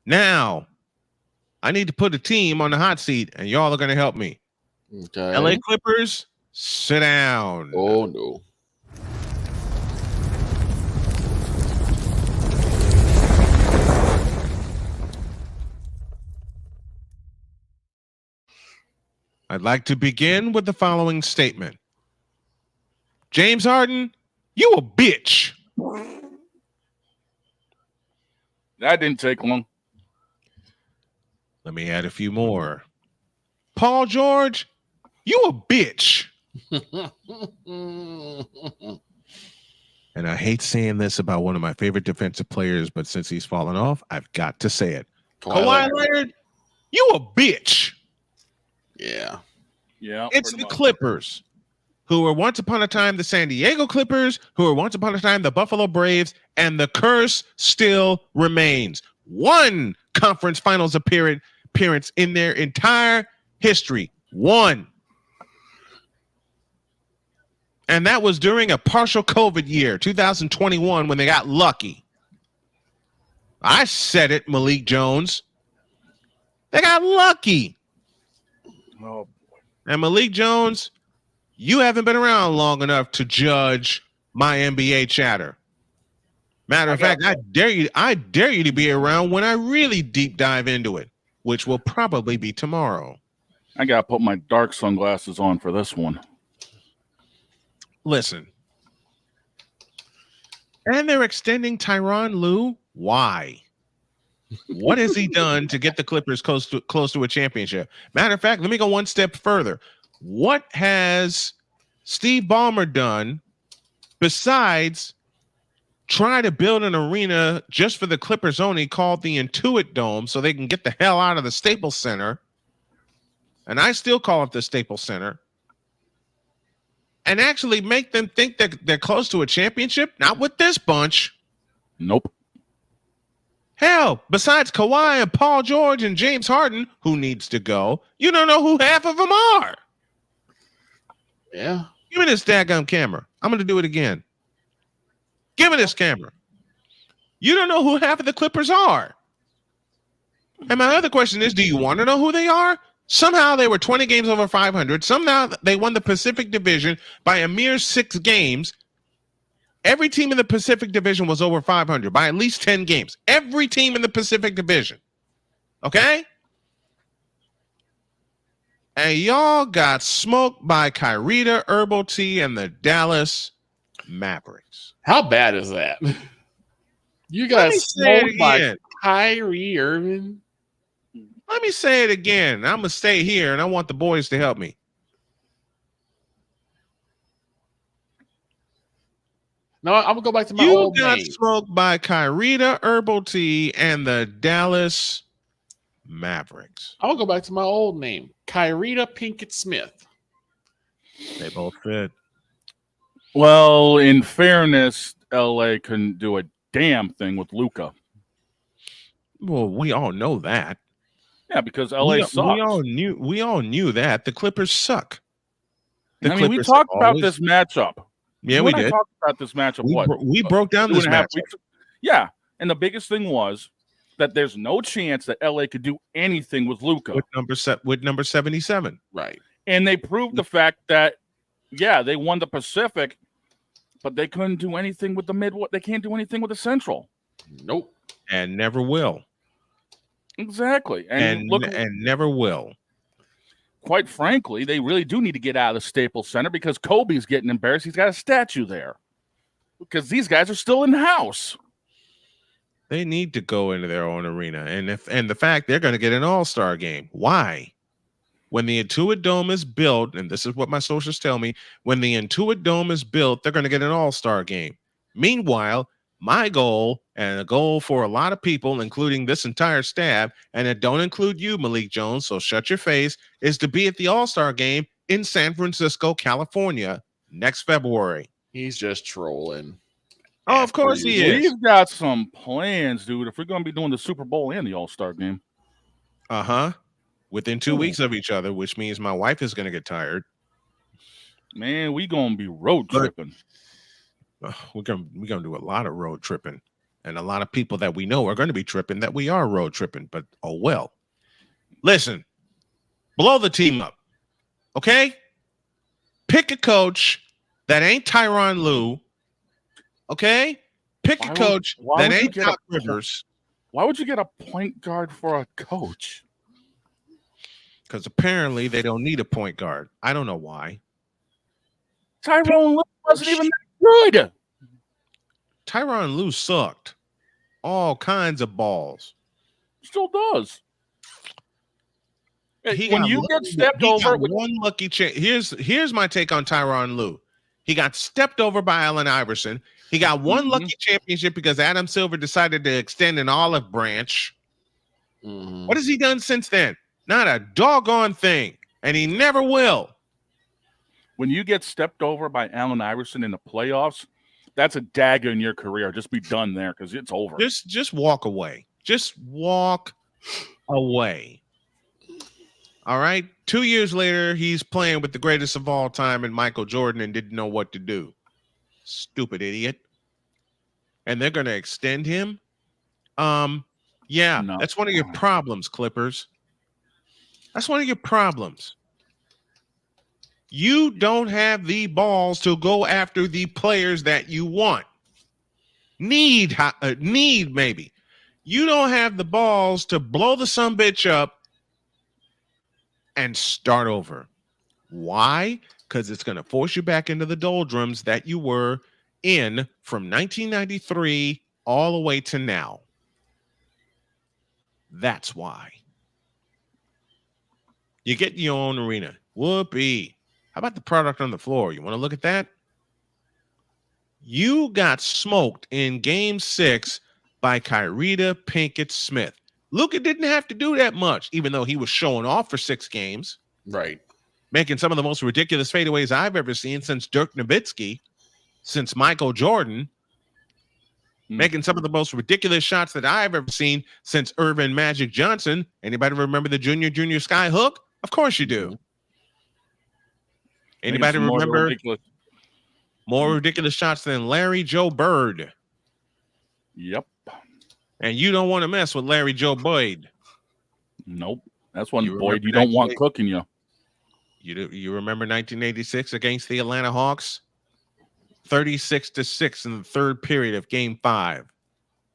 Now, I need to put a team on the hot seat, and y'all are going to help me. Okay. LA Clippers, sit down. Oh, no. I'd like to begin with the following statement. James Harden, you a bitch. That didn't take long. Let me add a few more. Paul George, you a bitch. And I hate saying this about one of my favorite defensive players, but since he's fallen off, I've got to say it. Kawhi Leonard, you a bitch. Yeah. Yeah. It's the Clippers, who were once upon a time the San Diego Clippers, who were once upon a time the Buffalo Braves, and the curse still remains. One conference finals appearance in their entire history. One. And that was during a partial COVID year, 2021, when they got lucky. I said it, Malik Jones. They got lucky. Oh, boy. And Malik Jones, you haven't been around long enough to judge my NBA chatter. Matter of fact, I dare you to be around when I really deep dive into it, which will probably be tomorrow. I got to put my dark sunglasses on for this one. Listen. And they're extending Tyronn Lue. Why? What has he done to get the Clippers close to a championship? Matter of fact, let me go one step further. What has Steve Ballmer done besides try to build an arena just for the Clippers only called the Intuit Dome so they can get the hell out of the Staples Center? And I still call it the Staples Center. And actually make them think that they're close to a championship? Not with this bunch. Nope. Hell, besides Kawhi and Paul George and James Harden, who needs to go, you don't know who half of them are. Yeah. Give me this daggum camera. I'm going to do it again. Give me this camera. You don't know who half of the Clippers are. And my other question is, do you want to know who they are? Somehow they were 20 games over 500. Somehow they won the Pacific Division by a mere 6 games. Every team in the Pacific Division was over 500 by at least 10 games. Every team in the Pacific Division. Okay? And y'all got smoked by Kyrita Herbal Tea and the Dallas Mavericks. How bad is that? You got smoked by Kyrie Irving. Let me say it again. I'm gonna stay here, and I want the boys to help me. No, I'm gonna go back to my old name. You got smoked by Kyrita Herbal Tea and the Dallas Mavericks. I'll go back to my old name, Kyrita Pinkett Smith. They both fit. Well, in fairness, LA couldn't do a damn thing with Luka. Well, we all know that. Yeah, because LA sucks. We all knew that. The Clippers suck. We talked about this matchup. Yeah, we did. Talked about this matchup. We broke down this matchup. Yeah, and the biggest thing was that there's no chance that LA could do anything with Luka. With number 77. Right. And they proved the fact that, yeah, they won the Pacific, but they couldn't do anything with the they can't do anything with the Central. Nope. And never will. Exactly. And never will. Quite frankly, they really do need to get out of the Staples Center because Kobe's getting embarrassed. He's got a statue there because these guys are still in the house. They need to go into their own arena. And the fact they're going to get an all-star game. Why? When the Intuit Dome is built, and this is what my sources tell me, when the Intuit Dome is built, they're going to get an all-star game. Meanwhile, my goal, and a goal for a lot of people, including this entire staff, and it don't include you, Malik Jones, so shut your face, is to be at the All-Star game in San Francisco, California next February. He's just trolling. Oh, of course he is. We've got some plans, dude, if we're going to be doing the Super Bowl and the All-Star game. Uh-huh. Within 2 weeks of each other, which means my wife is going to get tired. Man, we going to be road tripping. We're gonna do a lot of road tripping, and a lot of people that we know are going to be tripping that we are road tripping. But oh well. Listen, blow the team up, okay? Pick a coach that ain't Tyronn Lue, okay? Pick a coach that ain't Doc Rivers. Why would you get a point guard for a coach? Because apparently they don't need a point guard. I don't know why. Tyronn Lue wasn't even good. Tyronn Lue sucked. All kinds of balls. Still does. When you get stepped over, one lucky chance. Here's my take on Tyronn Lue. He got stepped over by Allen Iverson. He got one lucky championship because Adam Silver decided to extend an olive branch. What has he done since then? Not a doggone thing, and he never will. When you get stepped over by Allen Iverson in the playoffs, that's a dagger in your career. Just be done there because it's over. Just walk away. Just walk away. All right? 2 years later, he's playing with the greatest of all time and Michael Jordan and didn't know what to do. Stupid idiot. And they're going to extend him? Yeah, no. That's one of your problems, Clippers. That's one of your problems. You don't have the balls to go after the players that you want. Need maybe. You don't have the balls to blow the sumbitch up and start over. Why? Because it's going to force you back into the doldrums that you were in from 1993 all the way to now. That's why. You get your own arena. Whoopee. How about the product on the floor? You want to look at that? You got smoked in Game 6 by Kyrita Pinkett Smith. Luka didn't have to do that much, even though he was showing off for 6 games. Right. Making some of the most ridiculous fadeaways I've ever seen since Dirk Nowitzki, since Michael Jordan. Making some of the most ridiculous shots that I've ever seen since Irvin Magic Johnson. Anybody remember the Junior Sky Hook? Of course you do. Anybody remember more ridiculous shots than Larry Joe Bird? Yep. And you don't want to mess with Larry Joe Boyd. Nope. That's one Boyd you don't want cooking you. You remember 1986 against the Atlanta Hawks? 36-6 in the third period of Game 5.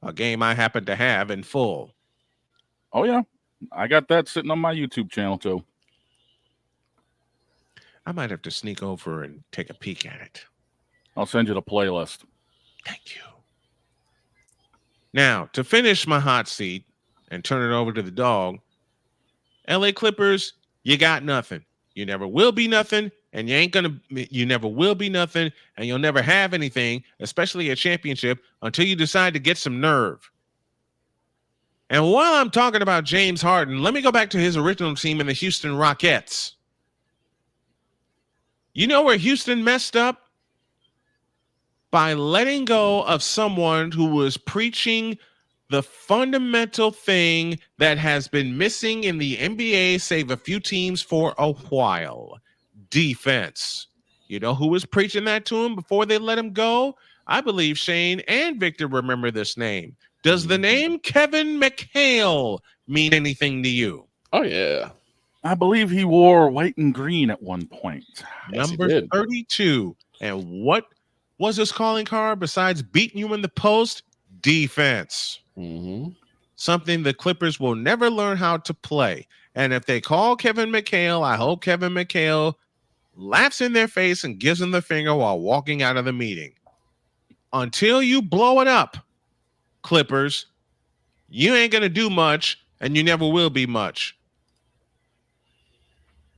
A game I happened to have in full. Oh, yeah. I got that sitting on my YouTube channel, too. I might have to sneak over and take a peek at it. I'll send you the playlist. Thank you. Now, to finish my hot seat and turn it over to the dog, LA Clippers, you got nothing. You never will be nothing, and you never will be nothing, and you'll never have anything, especially a championship, until you decide to get some nerve. And while I'm talking about James Harden, let me go back to his original team in the Houston Rockets. You know where Houston messed up? By letting go of someone who was preaching the fundamental thing that has been missing in the NBA, save a few teams for a while: defense. You know who was preaching that to him before they let him go? I believe Shane and Victor remember this name. Does the name Kevin McHale mean anything to you? Oh, yeah. I believe he wore white and green at one point. Number 32. And what was his calling card besides beating you in the post? Defense. Something the Clippers will never learn how to play. And if they call Kevin McHale, I hope Kevin McHale laughs in their face and gives them the finger while walking out of the meeting. Until you blow it up, Clippers, you ain't going to do much, and you never will be much.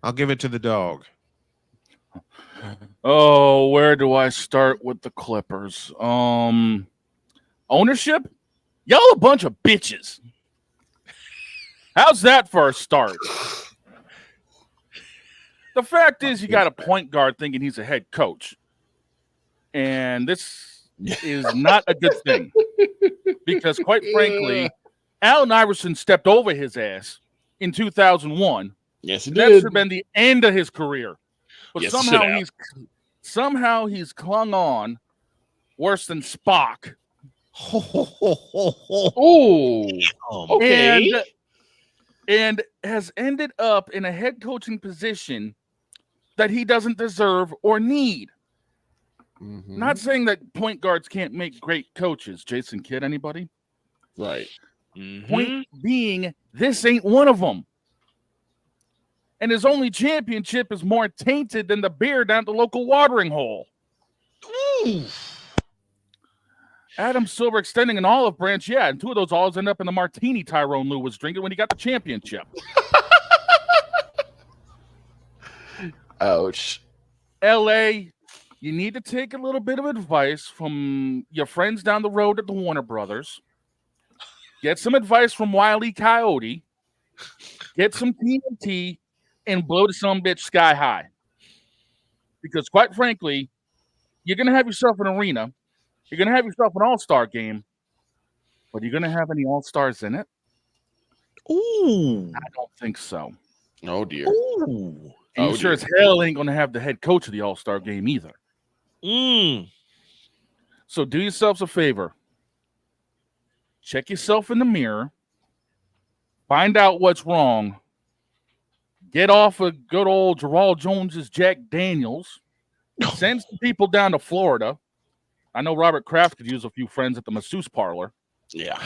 I'll give it to the dog. Oh, where do I start with the Clippers? Ownership? Y'all a bunch of bitches. How's that for a start? The fact is, you got a point guard thinking he's a head coach. And this is not a good thing. Because, quite frankly, Allen Iverson stepped over his ass in 2001. Yes, he that did. should have been the end of his career. But Yes, somehow he's clung on worse than Spock. Ooh. Okay. And has ended up in a head coaching position that he doesn't deserve or need. Not saying that point guards can't make great coaches. Jason Kidd, anybody? Right. Point being, this ain't one of them. And his only championship is more tainted than the beer down at the local watering hole. Ooh. Adam Silver extending an olive branch, yeah, and two of those olives end up in the martini Tyrone Lue was drinking when he got the championship. Ouch. LA, you need to take a little bit of advice from your friends down the road at the Warner Brothers. Get some advice from Wile E. Coyote. Get some TNT and blow the sumbitch sky high. Because quite frankly, you're going to have yourself an arena. You're going to have yourself an all-star game. But are you going to have any all-stars in it? Ooh. I don't think so. Oh, dear. Ooh. And you sure as hell ain't going to have the head coach of the all-star game either. So do yourselves a favor. Check yourself in the mirror. Find out what's wrong. Get off of good old Gerald Jones's Jack Daniels. Send some people down to Florida. I know Robert Kraft could use a few friends at the masseuse parlor. Yeah.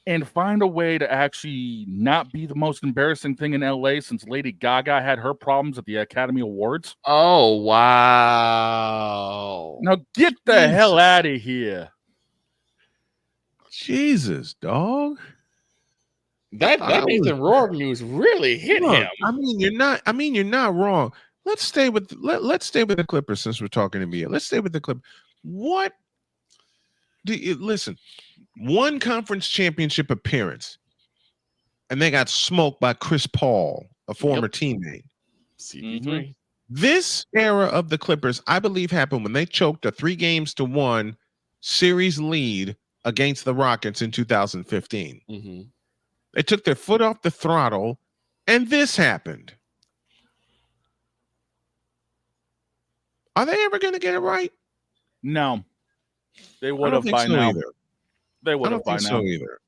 And find a way to actually not be the most embarrassing thing in LA since Lady Gaga had her problems at the Academy Awards. Oh, wow. Now get the hell out of here. Jesus, dog. That Nathan Rourke news really hit him. I mean, you're not wrong. Let's stay with the Clippers since we're talking NBA. Let's stay with the Clippers. What do you listen? One conference championship appearance, and they got smoked by Chris Paul, a former teammate. CP3. This era of the Clippers, I believe, happened when they choked a 3-1 series lead against the Rockets in 2015. They took their foot off the throttle, and this happened. Are they ever going to get it right? No. They would have by now. They would have by now. So either.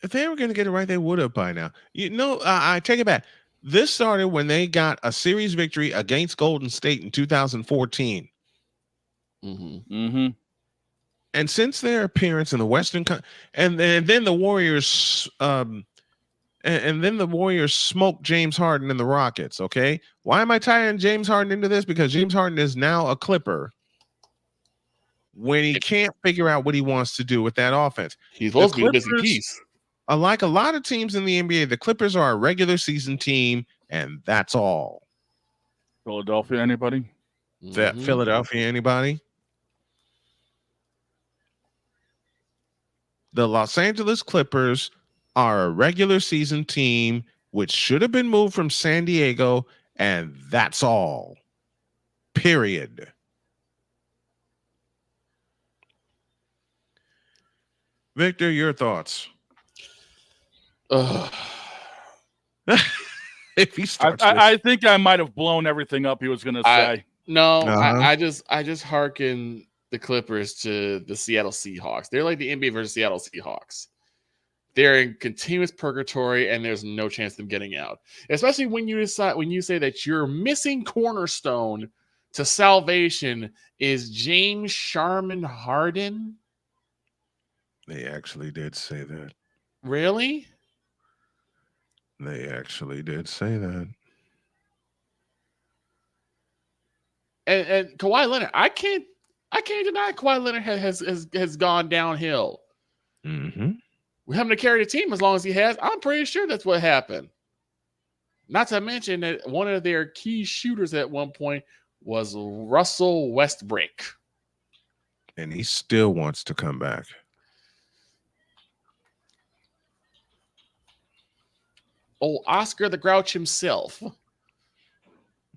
If they were going to get it right, they would have by now. You know, I take it back. This started when they got a series victory against Golden State in 2014. And since their appearance in the Western, and then the Warriors And then the Warriors smoked James Harden and the Rockets, okay? Why am I tying James Harden into this? Because James Harden is now a Clipper when he can't figure out what he wants to do with that offense. He's supposed to be the missing piece. Like a lot of teams in the NBA, the Clippers are a regular season team, and that's all. Philadelphia, anybody? That Philadelphia, anybody? The Los Angeles Clippers are a regular season team which should have been moved from San Diego, and that's all. Period. Victor, your thoughts? If he starts, I think I might have blown everything up he was going to say. I just hearken the Clippers to the Seattle Seahawks. They're like the NBA versus Seattle Seahawks. They're in continuous purgatory, and there's no chance of them getting out. Especially when you say that your missing cornerstone to salvation is James Sharman Harden. They actually did say that. Really? They actually did say that. And Kawhi Leonard, I can't deny Kawhi Leonard has gone downhill. Mm-hmm. We're having to carry the team as long as he has. I'm pretty sure that's what happened. Not to mention that one of their key shooters at one point was Russell Westbrook. And he still wants to come back. Oh, Oscar the Grouch himself.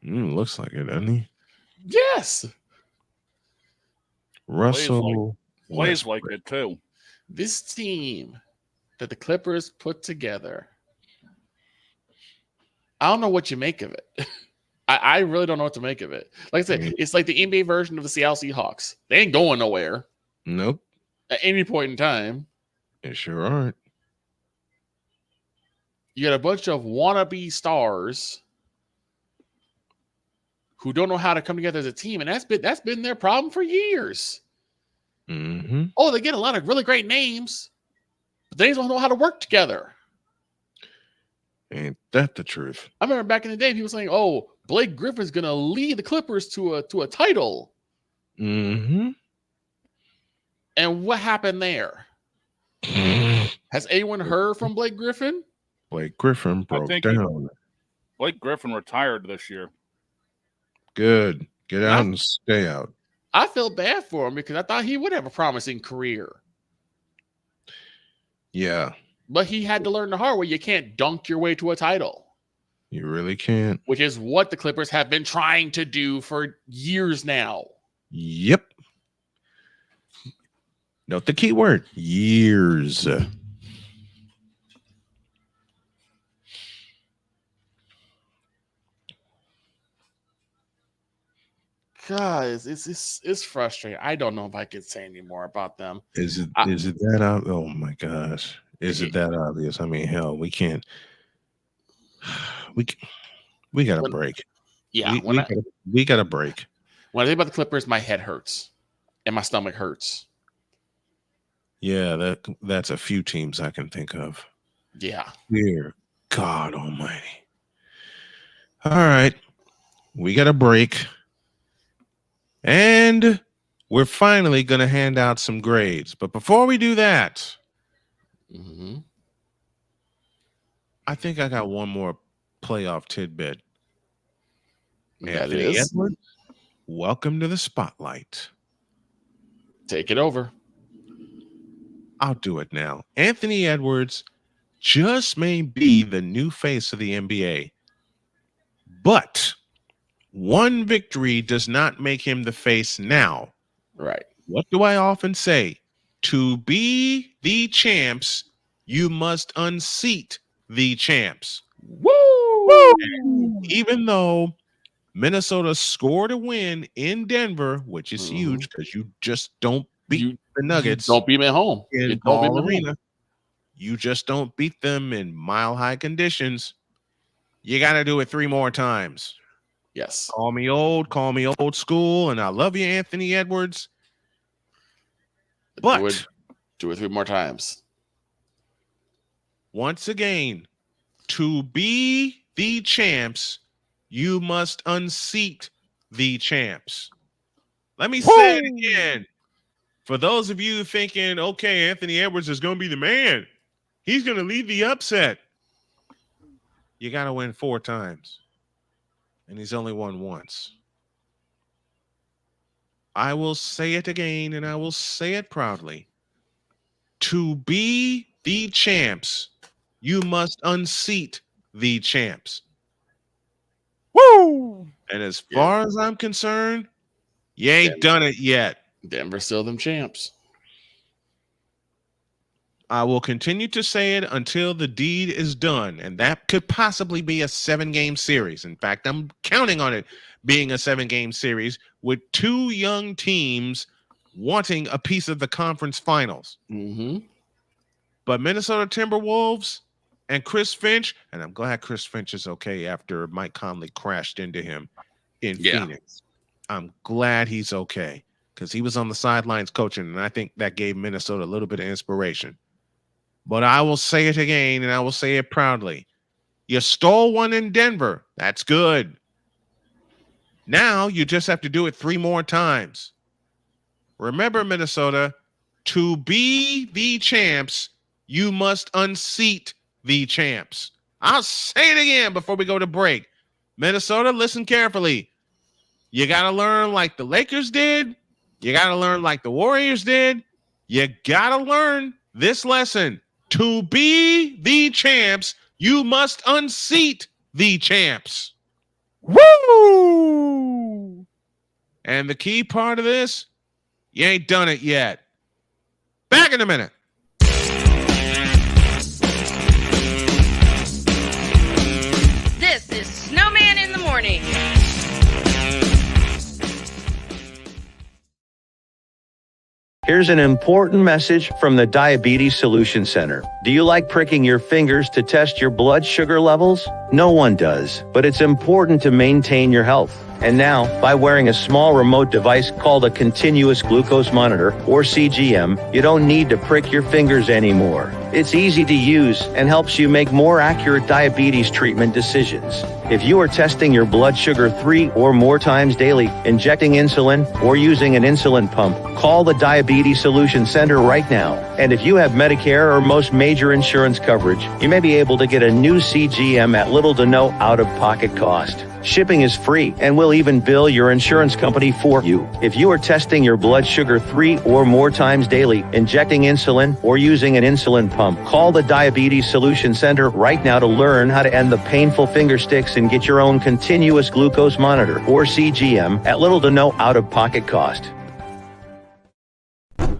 Looks like it, doesn't he? Yes. Russell plays like it too. This team that the Clippers put together, I don't know what you make of it. I really don't know what to make of it. Like I said, it's like the NBA version of the Seattle Seahawks. They ain't going nowhere. Nope. At any point in time. They sure aren't. You got a bunch of wannabe stars who don't know how to come together as a team, and that's been their problem for years. Mm-hmm. Oh, they get a lot of really great names, but they don't know how to work together. Ain't that the truth? I remember back in the day, people saying, "Oh, Blake Griffin's going to lead the Clippers to a title." Mm-hmm. And what happened there? Has anyone heard from Blake Griffin? Blake Griffin broke down. Blake Griffin retired this year. Good. Get out and stay out. I feel bad for him because I thought he would have a promising career. Yeah. But he had to learn the hard way. You can't dunk your way to a title. You really can't. Which is what the Clippers have been trying to do for years now. Yep. Note the key word. Years. God, it's frustrating. I don't know if I can say any more about them. Is it that obvious? Oh my gosh. Is it that obvious? I mean, hell, we can't. We got a break. Yeah, we got a break. When I think about the Clippers, my head hurts and my stomach hurts. Yeah, that's a few teams I can think of. Yeah. Dear God Almighty. All right, we got a break. And we're finally going to hand out some grades. But before we do that, I think I got one more playoff tidbit. Anthony Edwards, welcome to the spotlight. Take it over. I'll do it now. Anthony Edwards just may be the new face of the NBA. But one victory does not make him the face now. Right. What do I often say? To be the champs, you must unseat the champs. Woo! And even though Minnesota scored a win in Denver, which is huge because you just don't beat the Nuggets. Don't beat them at home. In Ball Arena. You just don't beat them in mile-high conditions. You got to do it 3 more times. Yes. Call me old school, and I love you, Anthony Edwards. But do it 3 more times. Once again, To be the champs, you must unseat the champs. Let me say it again. For those of you thinking, okay, Anthony Edwards is going to be the man, he's going to lead the upset. You got to win 4 times. And he's only won once. I will say it again, and I will say it proudly. To be the champs, you must unseat the champs. Woo! And as far as I'm concerned, you ain't done it yet. Denver still them champs. I will continue to say it until the deed is done, and that could possibly be a 7-game series. In fact, I'm counting on it being a 7-game series with 2 young teams wanting a piece of the conference finals. Mm-hmm. But Minnesota Timberwolves and Chris Finch, and I'm glad Chris Finch is okay after Mike Conley crashed into him in Phoenix. I'm glad he's okay because he was on the sidelines coaching, and I think that gave Minnesota a little bit of inspiration. But I will say it again, and I will say it proudly. You stole one in Denver. That's good. Now you just have to do it 3 more times. Remember, Minnesota, to be the champs, you must unseat the champs. I'll say it again before we go to break. Minnesota, listen carefully. You got to learn like the Lakers did. You got to learn like the Warriors did. You got to learn this lesson. To be the champs, you must unseat the champs. Woo! And the key part of this, you ain't done it yet. Back in a minute. This is Snowman in the Morning. Here's an important message from the Diabetes Solution Center. Do you like pricking your fingers to test your blood sugar levels? No one does, but it's important to maintain your health. And now, by wearing a small remote device called a continuous glucose monitor, or CGM, you don't need to prick your fingers anymore. It's easy to use and helps you make more accurate diabetes treatment decisions. If you are testing your blood sugar 3 or more times daily, injecting insulin, or using an insulin pump, call the Diabetes Solution Center right now. And if you have Medicare or most major insurance coverage, you may be able to get a new CGM at little to no out-of-pocket cost. Shipping is free, and we'll even bill your insurance company for you. If you are testing your blood sugar 3 or more times daily, injecting insulin, or using an insulin pump, call the Diabetes Solution Center right now to learn how to end the painful finger sticks and get your own continuous glucose monitor, or CGM, at little to no out-of-pocket cost.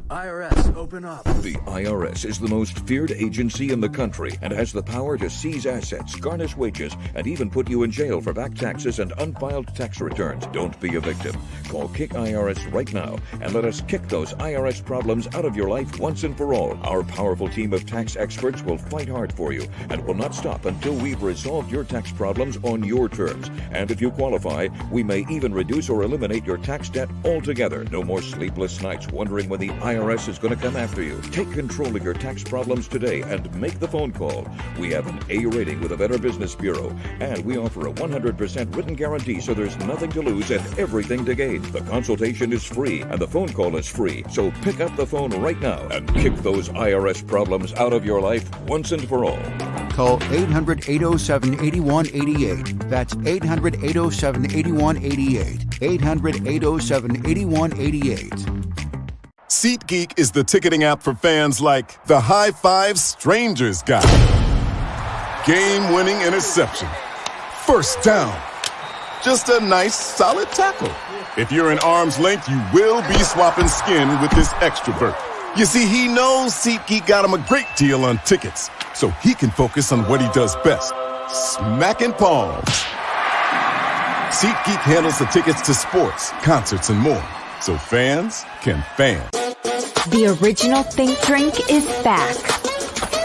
IRS, open up. The IRS is the most feared agency in the country and has the power to seize assets, garnish wages, and even put you in jail for back taxes and unfiled tax returns. Don't be a victim. Call Kick IRS right now and let us kick those IRS problems out of your life once and for all. Our powerful team of tax experts will fight hard for you and will not stop until we've resolved your tax problems on your terms. And if you qualify, we may even reduce or eliminate your tax debt altogether. No more sleepless nights wondering when the IRS is going to come after you. Take control of your tax problems today and make the phone call. We have an A rating with the Better Business Bureau, and we offer a 100% written guarantee, so there's nothing to lose and everything to gain. The consultation is free and the phone call is free. So pick up the phone right now and kick those IRS problems out of your life once and for all. Call 800-807-8188. That's 800-807-8188. 800-807-8188. SeatGeek is the ticketing app for fans like the high five strangers got, game-winning interception, first down, just a nice solid tackle. If you're in arm's length, you will be swapping skin with this extrovert. You see, he knows SeatGeek got him a great deal on tickets, so he can focus on what he does best, smacking palms. SeatGeek handles the tickets to sports, concerts, and more, so fans can fan. The original Think Drink is back.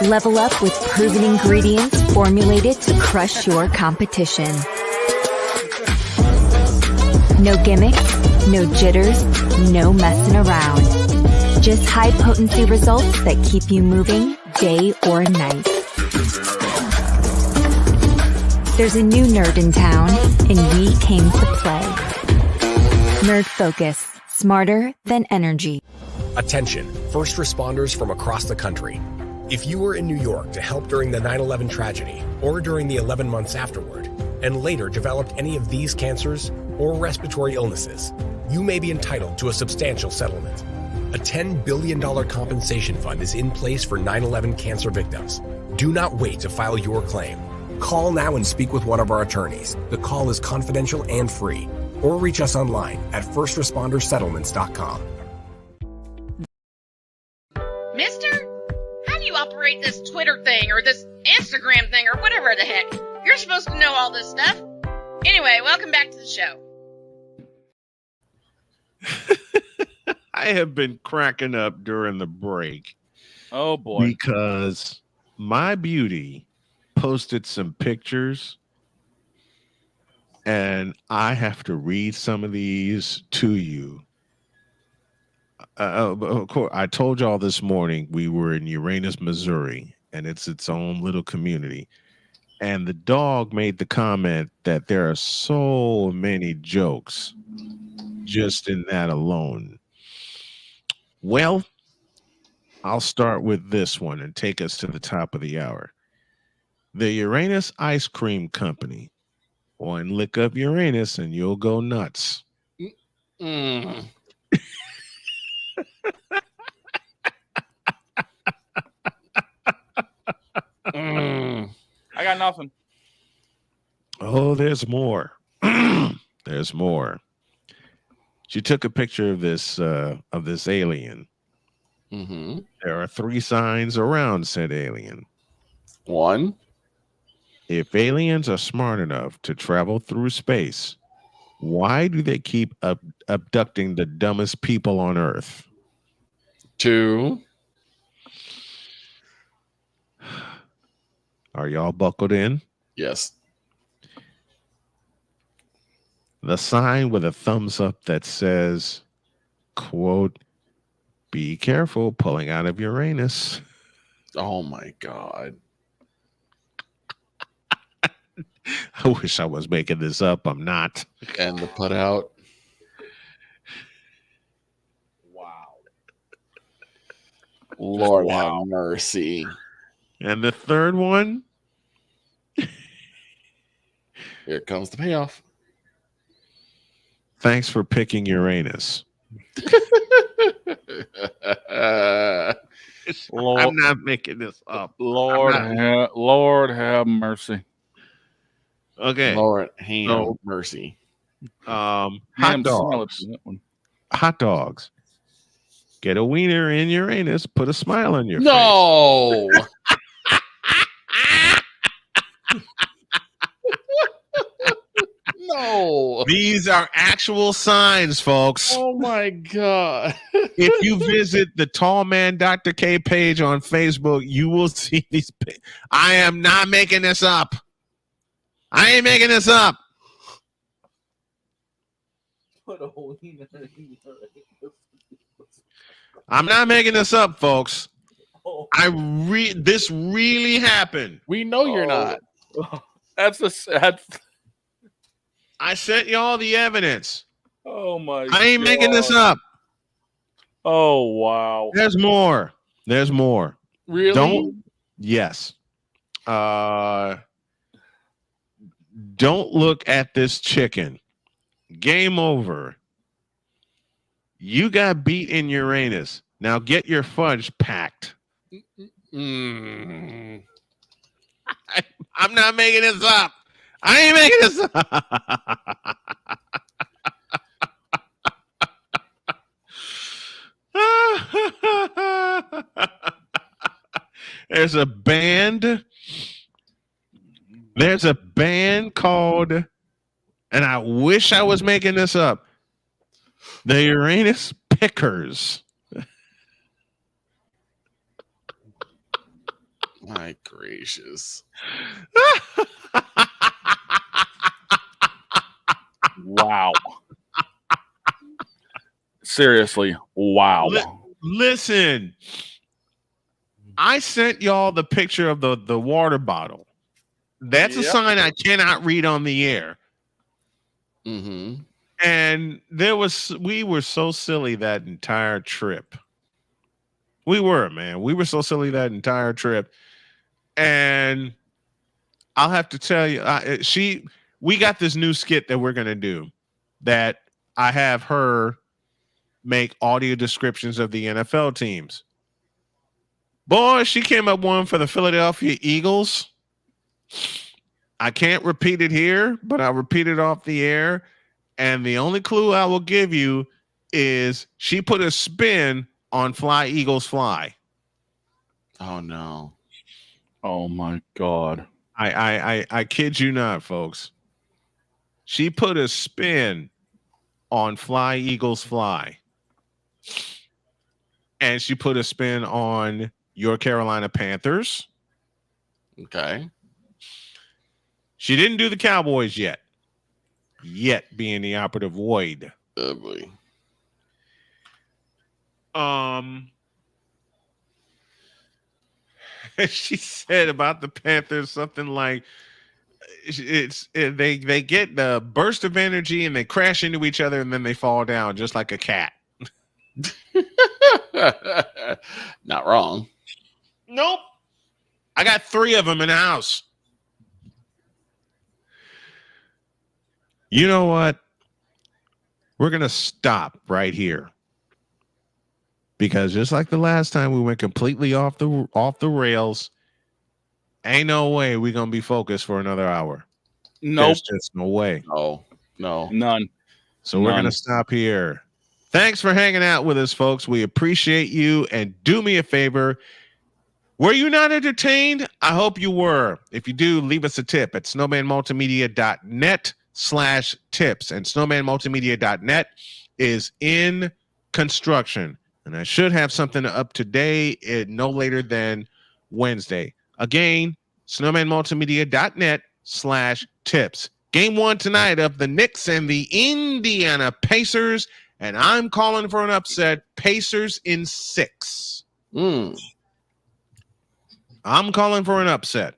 Level up with proven ingredients formulated to crush your competition. No gimmicks, no jitters, no messing around. Just high-potency results that keep you moving day or night. There's a new nerd in town, and we came to play. Nerd Focus. Smarter than energy. Attention, first responders from across the country. If you were in New York to help during the 9/11 tragedy or during the 11 months afterward, and later developed any of these cancers or respiratory illnesses, you may be entitled to a substantial settlement. A $10 billion compensation fund is in place for 9/11 cancer victims. Do not wait to file your claim. Call now and speak with one of our attorneys. The call is confidential and free. Or reach us online at firstrespondersettlements.com. Mister, how do you operate this Twitter thing or this Instagram thing or whatever the heck? You're supposed to know all this stuff. Anyway, welcome back to the show. I have been cracking up during the break. Oh, boy. Because my beauty posted some pictures, and I have to read some of these to you. Of course, I told y'all this morning we were in Uranus, Missouri, and it's its own little community. And the dog made the comment that there are so many jokes just in that alone. Well, I'll start with this one and take us to the top of the hour. The Uranus Ice Cream Company. One lick up Uranus and you'll go nuts. Mm. I got nothing. Oh, there's more. There's more. She took a picture of this alien. Mm-hmm. There are 3 signs around said alien. 1. If aliens are smart enough to travel through space, why do they keep abducting the dumbest people on Earth? 2. Are y'all buckled in? Yes. The sign with a thumbs up that says, quote, "Be careful pulling out of Uranus." Oh my God. I wish I was making this up. I'm not. And the put out. Wow. Lord have mercy. And the third one. Here comes the payoff. Thanks for picking Uranus. I'm not making this up. Lord have mercy. Okay. Lord have mercy. Hot dogs. Hot dogs. Get a wiener in Uranus. Put a smile on your face. No. No. These are actual signs, folks. Oh my God. If you visit the Tall Man Dr. K page on Facebook, you will see these. I am not making this up. I ain't making this up. I'm not making this up, folks. This really happened. We know you're not. That's I sent y'all the evidence. Oh my! I ain't making this up. Oh wow! There's more. There's more. Really? Yes. Don't look at this chicken. Game over. You got beat in Uranus. Now get your fudge packed. Mm. I'm not making this up. I ain't making this up. There's a band. There's a band called, and I wish I was making this up, the Uranus Pickers. My gracious. Wow. Seriously, wow. Listen, I sent y'all the picture of the water bottle That's a sign I cannot read on the air. Mm-hmm. And we were so silly that entire trip. We were, man. We were so silly that entire trip. And I'll have to tell you, we got this new skit that we're gonna do that I have her make audio descriptions of the NFL teams. Boy, she came up one for the Philadelphia Eagles. I can't repeat it here, but I'll repeat it off the air. And the only clue I will give you is she put a spin on Fly Eagles Fly. Oh no. Oh my God. I kid you not, folks. She put a spin on Fly Eagles Fly. And she put a spin on your Carolina Panthers. Okay. She didn't do the Cowboys yet. Yet being the operative word. Oh boy. She said about the Panthers something like they get the burst of energy and they crash into each other and then they fall down just like a cat. Not wrong. Nope. I got 3 of them in the house. You know what? We're going to stop right here. Because just like the last time we went completely off the rails, ain't no way we're going to be focused for another hour. Nope. There's just no way. No. None. So we're going to stop here. Thanks for hanging out with us, folks. We appreciate you. And do me a favor. Were you not entertained? I hope you were. If you do, leave us a tip at snowmanmultimedia.net/tips. And snowmanmultimedia.net is in construction. And I should have something up today, no later than Wednesday. Again, snowmanmultimedia.net/tips. Game 1 tonight of the Knicks and the Indiana Pacers. And I'm calling for an upset. Pacers in 6. I'm calling for an upset.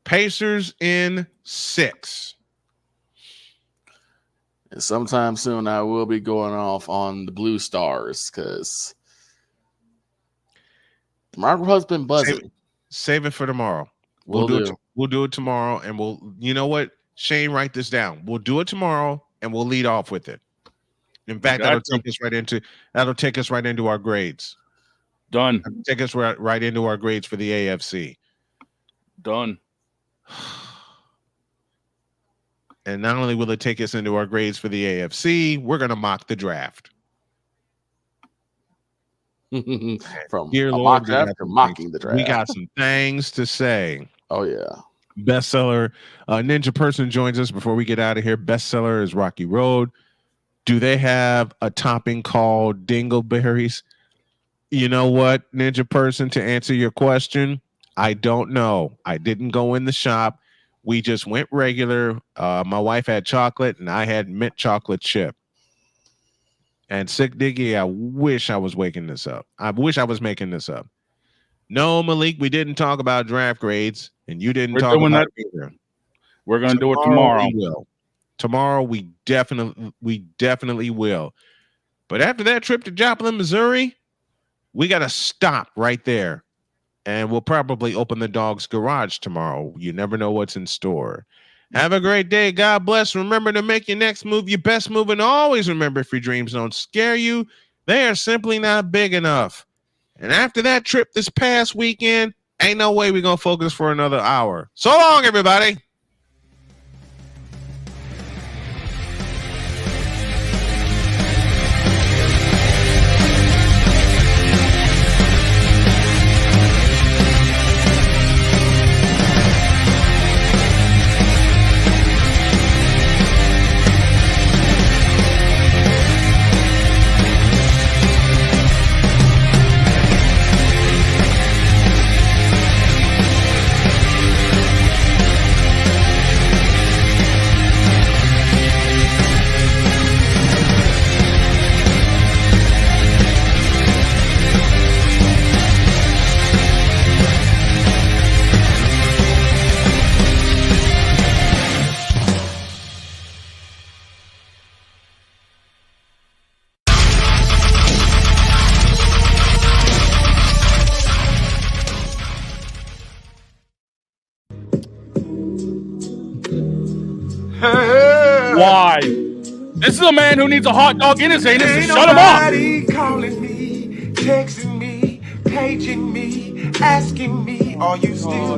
Pacers in 6. And sometime soon I will be going off on the Blue Stars because Marco has been buzzing. Save it for tomorrow. We'll do it tomorrow, and you know what? Shane, write this down. We'll do it tomorrow, and we'll lead off with it. In fact, that'll take us right into our grades. Done. Take us right into our grades for the AFC. Done. And not only will it take us into our grades for the AFC, we're going to mock the draft. From Dear a Lord, mock draft to mocking the draft. We got some things to say. Oh, yeah. Bestseller Ninja Person joins us before we get out of here. Bestseller is Rocky Road. Do they have a topping called dingleberries? You know what, Ninja Person, to answer your question, I don't know. I didn't go in the shop. We just went regular. My wife had chocolate, and I had mint chocolate chip. And Sick Diggy, I wish I was waking this up. I wish I was making this up. No, Malik, we didn't talk about draft grades, and you didn't talk about it either. We're going to do it tomorrow. We will. Tomorrow, we definitely will. But after that trip to Joplin, Missouri, we got to stop right there. And we'll probably open the dog's garage tomorrow. You never know what's in store. Have a great day. God bless. Remember to make your next move your best move. And always remember, if your dreams don't scare you, they are simply not big enough. And after that trip this past weekend, ain't no way we're going to focus for another hour. So long, everybody. Why? This is a man who needs a hot dog in his anus to shut him up. Calling me, texting me, paging me, asking me, are you still